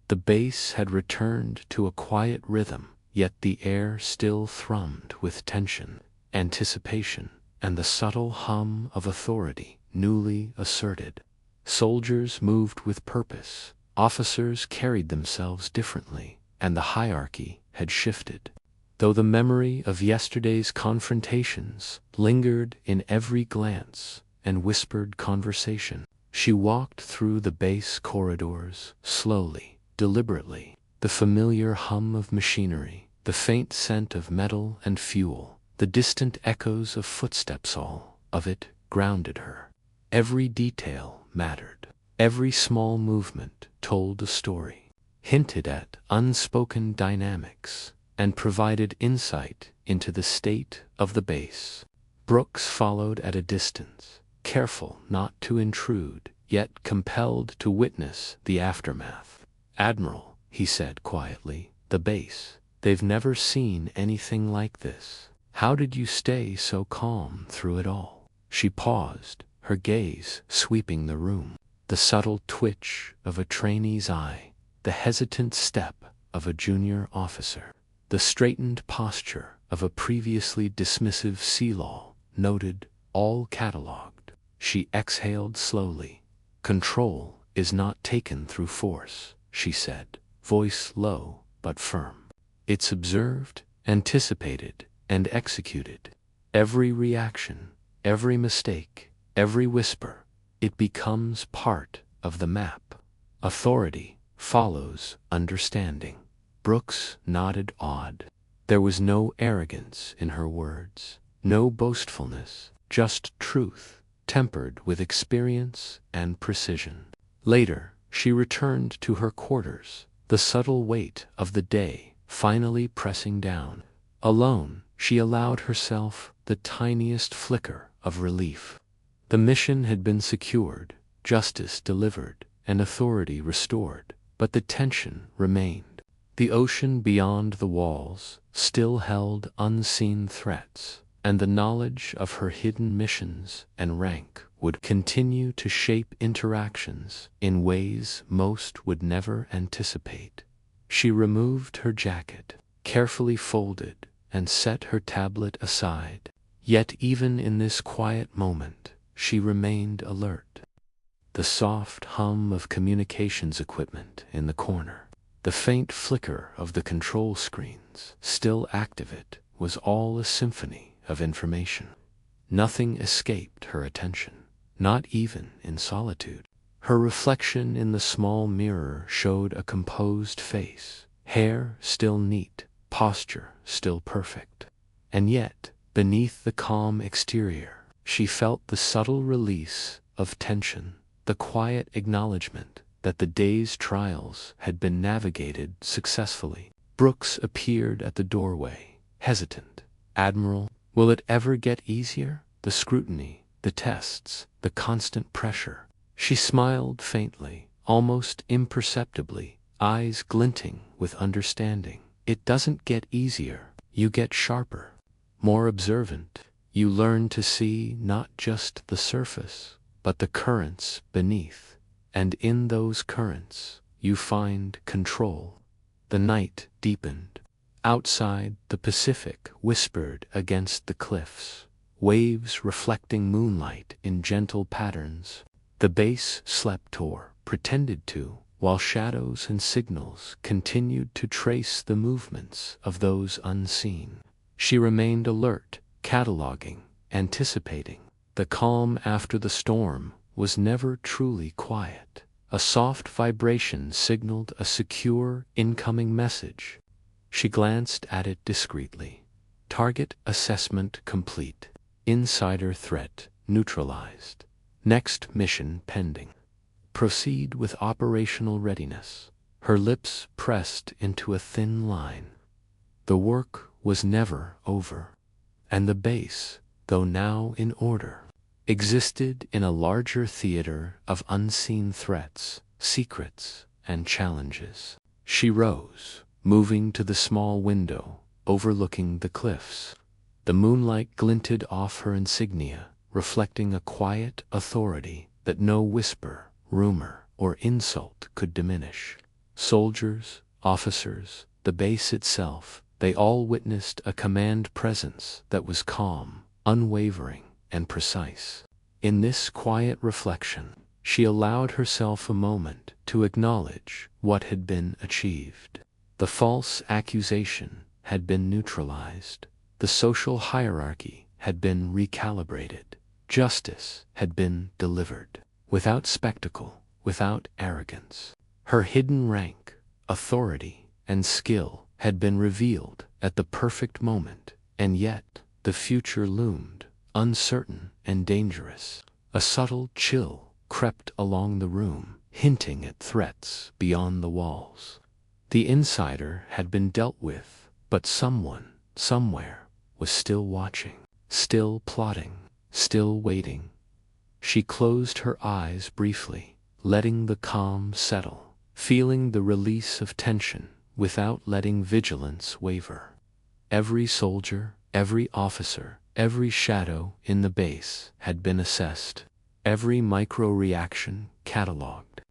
The base had returned to a quiet rhythm, yet the air still thrummed with tension, anticipation, and the subtle hum of authority newly asserted. Soldiers moved with purpose, officers carried themselves differently, and the hierarchy had shifted. Though the memory of yesterday's confrontations lingered in every glance and whispered conversation, she walked through the base corridors, slowly, deliberately. The familiar hum of machinery, the faint scent of metal and fuel, the distant echoes of footsteps, all of it grounded her. Every detail mattered. Every small movement told a story, hinted at unspoken dynamics, and provided insight into the state of the base. Brooks followed at a distance, careful not to intrude, yet compelled to witness the aftermath. "Admiral," he said quietly, "the base, they've never seen anything like this. How did you stay so calm through it all?" She paused, her gaze sweeping the room. The subtle twitch of a trainee's eye, the hesitant step of a junior officer, the straightened posture of a previously dismissive sea-law, noted, all catalogued. She exhaled slowly. "Control is not taken through force," she said, voice low but firm. "It's observed, anticipated, and executed. Every reaction, every mistake, every whisper, it becomes part of the map. Authority follows understanding. Brooks nodded awed. There was no arrogance in her words, no boastfulness, just truth, tempered with experience and precision. Later, she returned to her quarters, the subtle weight of the day finally pressing down. Alone, she allowed herself the tiniest flicker of relief. The mission had been secured, justice delivered, and authority restored, but the tension remained. The ocean beyond the walls still held unseen threats, and the knowledge of her hidden missions and rank would continue to shape interactions in ways most would never anticipate. She removed her jacket, carefully folded, and set her tablet aside. Yet even in this quiet moment, she remained alert. The soft hum of communications equipment in the corner, the faint flicker of the control screens still active, was all a symphony of information. Nothing escaped her attention, not even in solitude. Her reflection in the small mirror showed a composed face, hair still neat, posture still perfect. And yet, beneath the calm exterior, she felt the subtle release of tension, the quiet acknowledgement that the day's trials had been navigated successfully. Brooks appeared at the doorway, hesitant. "Admiral, will it ever get easier? The scrutiny, the tests, the constant pressure." She smiled faintly, almost imperceptibly, eyes glinting with understanding. "It doesn't get easier. You get sharper, more observant. You learn to see not just the surface, but the currents beneath. And in those currents, you find control." The night deepened. Outside, the Pacific whispered against the cliffs, waves reflecting moonlight in gentle patterns. The base slept or pretended to, while shadows and signals continued to trace the movements of those unseen. She remained alert, cataloging, anticipating. The calm after the storm was never truly quiet. A soft vibration signaled a secure incoming message. She glanced at it discreetly. Target assessment complete. Insider threat neutralized. Next mission pending. Proceed with operational readiness. Her lips pressed into a thin line. The work was never over. And the base, though now in order, existed in a larger theater of unseen threats, secrets, and challenges. She rose, moving to the small window overlooking the cliffs. The moonlight glinted off her insignia, reflecting a quiet authority that no whisper, rumor, or insult could diminish. Soldiers, officers, the base itself, they all witnessed a command presence that was calm, unwavering, and precise. In this quiet reflection, she allowed herself a moment to acknowledge what had been achieved. The false accusation had been neutralized. The social hierarchy had been recalibrated. Justice had been delivered. Without spectacle, without arrogance. Her hidden rank, authority, and skill had been revealed at the perfect moment, and yet the future loomed, uncertain and dangerous. A subtle chill crept along the room, hinting at threats beyond the walls. The insider had been dealt with, but someone, somewhere, was still watching, still plotting, still waiting. She closed her eyes briefly, letting the calm settle, feeling the release of tension without letting vigilance waver. Every soldier, every officer, every shadow in the base had been assessed, every micro-reaction catalogued,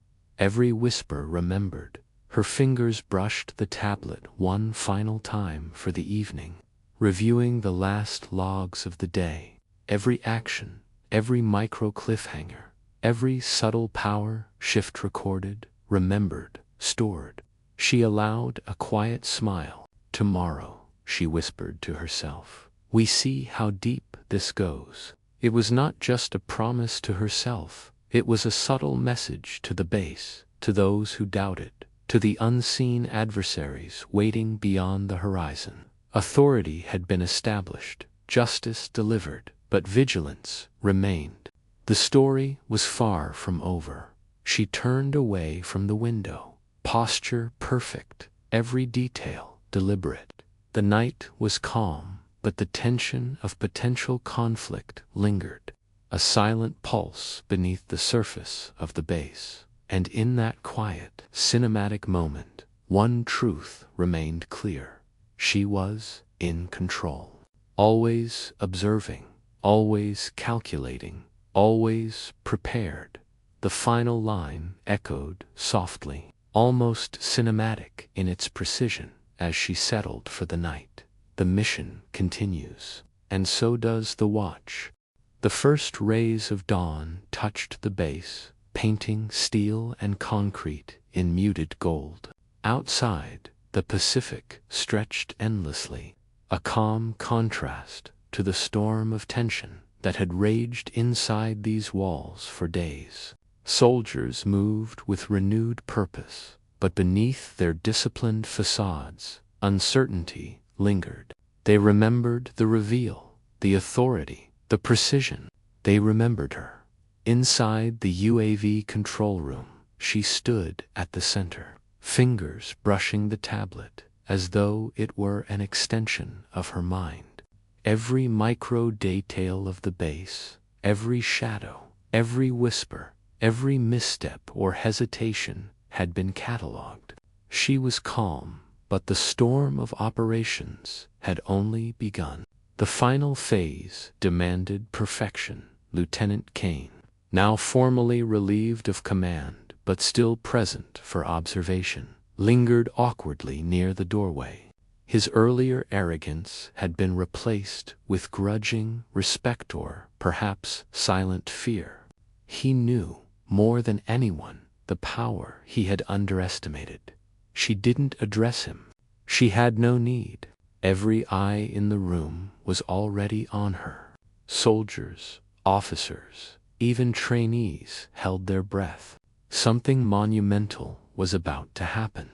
every whisper remembered. Her fingers brushed the tablet one final time for the evening, reviewing the last logs of the day. Every action, every micro-cliffhanger, every subtle power shift recorded, remembered, stored. She allowed a quiet smile. "Tomorrow," she whispered to herself, "we see how deep this goes." It was not just a promise to herself, it was a subtle message to the base, to those who doubted, to the unseen adversaries waiting beyond the horizon. Authority had been established, justice delivered, but vigilance remained. The story was far from over. She turned away from the window, posture perfect, every detail deliberate. The night was calm, but the tension of potential conflict lingered, a silent pulse beneath the surface of the base. And in that quiet, cinematic moment, one truth remained clear. She was in control. Always observing, always calculating, always prepared. The final line echoed softly, almost cinematic in its precision, as she settled for the night. The mission continues, and so does the watch. The first rays of dawn touched the base, painting steel and concrete in muted gold. Outside, the Pacific stretched endlessly, a calm contrast to the storm of tension that had raged inside these walls for days. Soldiers moved with renewed purpose, but beneath their disciplined facades, uncertainty lingered. They remembered the reveal, the authority, the precision. They remembered her. Inside the UAV control room, she stood at the center, fingers brushing the tablet as though it were an extension of her mind. Every micro detail of the base, every shadow, every whisper, every misstep or hesitation had been catalogued. She was calm, but the storm of operations had only begun. The final phase demanded perfection. Lieutenant Kane, now formally relieved of command but still present for observation, lingered awkwardly near the doorway. His earlier arrogance had been replaced with grudging respect or, perhaps, silent fear. He knew, more than anyone, the power he had underestimated. She didn't address him. She had no need. Every eye in the room was already on her. Soldiers, officers, even trainees held their breath. Something monumental was about to happen.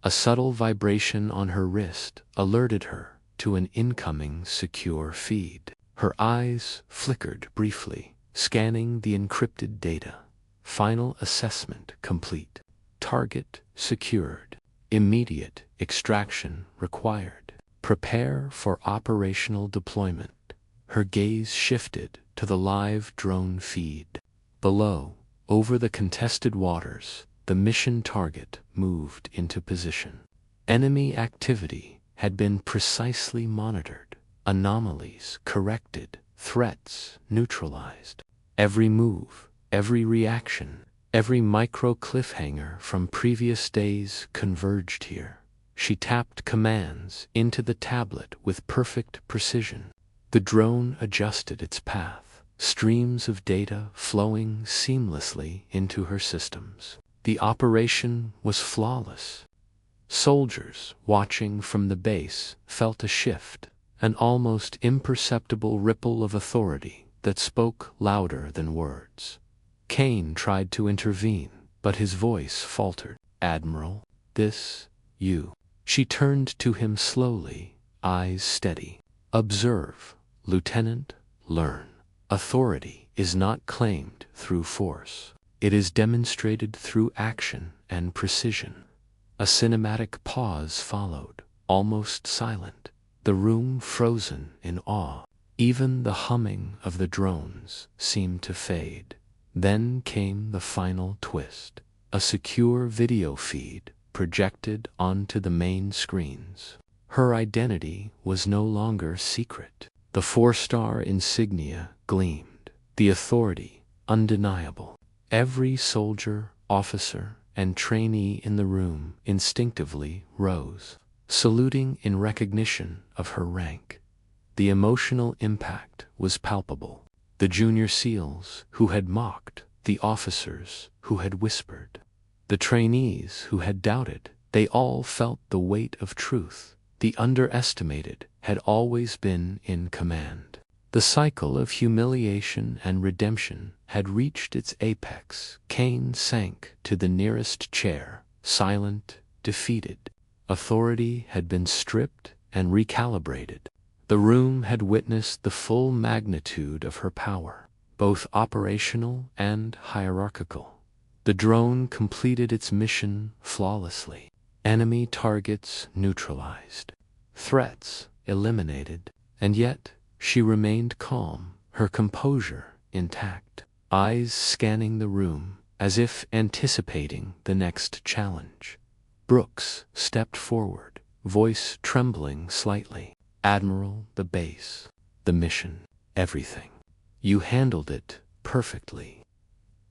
A subtle vibration on her wrist alerted her to an incoming secure feed. Her eyes flickered briefly, scanning the encrypted data. Final assessment complete. Target secured. Immediate extraction required. Prepare for operational deployment. Her gaze shifted to the live drone feed. Below, over the contested waters, the mission target moved into position. Enemy activity had been precisely monitored, anomalies corrected, threats neutralized. Every move, every reaction, every micro cliffhanger from previous days converged here. She tapped commands into the tablet with perfect precision. The drone adjusted its path, streams of data flowing seamlessly into her systems. The operation was flawless. Soldiers watching from the base felt a shift, an almost imperceptible ripple of authority that spoke louder than words. Kane tried to intervene, but his voice faltered. "Admiral, you." She turned to him slowly, eyes steady. "Observe, Lieutenant, learn. Authority is not claimed through force. It is demonstrated through action and precision." A cinematic pause followed, almost silent, the room frozen in awe. Even the humming of the drones seemed to fade. Then came the final twist, a secure video feed projected onto the main screens. Her identity was no longer secret. The 4-star insignia gleamed, the authority undeniable. Every soldier, officer, and trainee in the room instinctively rose, saluting in recognition of her rank. The emotional impact was palpable. The junior SEALs who had mocked, the officers who had whispered, the trainees who had doubted, they all felt the weight of truth. The underestimated had always been in command. The cycle of humiliation and redemption had reached its apex. Kane sank to the nearest chair, silent, defeated. Authority had been stripped and recalibrated. The room had witnessed the full magnitude of her power, both operational and hierarchical. The drone completed its mission flawlessly. Enemy targets neutralized, threats eliminated, and yet she remained calm, her composure intact, eyes scanning the room as if anticipating the next challenge. Brooks stepped forward, voice trembling slightly. "Admiral, the base, the mission, everything. You handled it perfectly."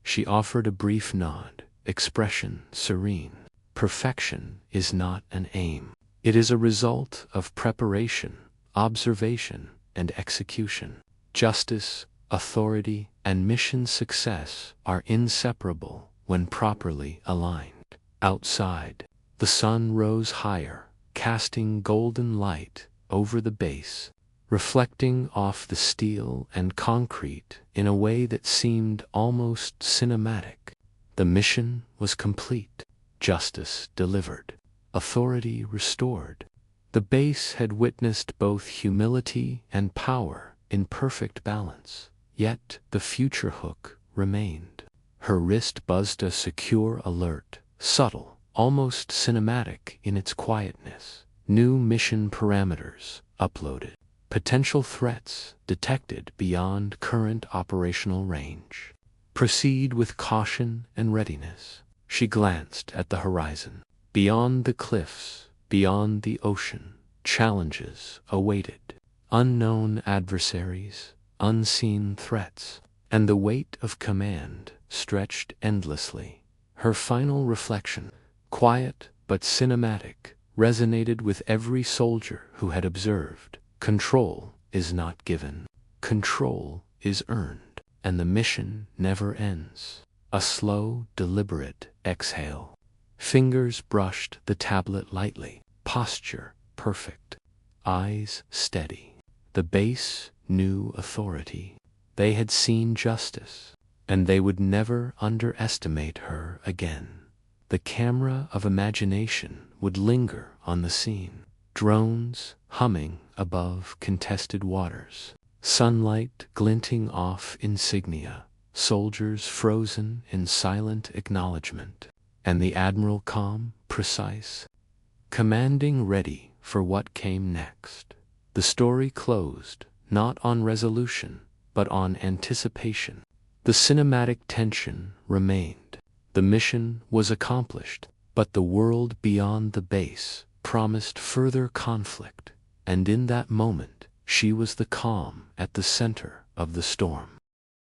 She offered a brief nod, expression serene. Perfection is not an aim. It is a result of preparation, observation, and execution. Justice, authority, and mission success are inseparable when properly aligned. Outside, the sun rose higher, casting golden light over the base, reflecting off the steel and concrete in a way that seemed almost cinematic. The mission was complete, justice delivered, authority restored. The base had witnessed both humility and power in perfect balance, yet the future hook remained. Her wrist buzzed a secure alert, subtle, almost cinematic in its quietness. New mission parameters uploaded. Potential threats detected beyond current operational range. Proceed with caution and readiness. She glanced at the horizon. Beyond the cliffs, beyond the ocean, challenges awaited. Unknown adversaries, unseen threats, and the weight of command stretched endlessly. Her final reflection, quiet but cinematic, resonated with every soldier who had observed. Control is not given. Control is earned, and the mission never ends. A slow, deliberate exhale. Fingers brushed the tablet lightly, posture perfect, eyes steady. The base knew authority. They had seen justice, and they would never underestimate her again. The camera of imagination would linger on the scene. Drones humming above contested waters, sunlight glinting off insignia, soldiers frozen in silent acknowledgement, and the admiral calm, precise, commanding, ready for what came next. The story closed, not on resolution, but on anticipation. The cinematic tension remained. The mission was accomplished, but the world beyond the base promised further conflict, and in that moment she was the calm at the center of the storm.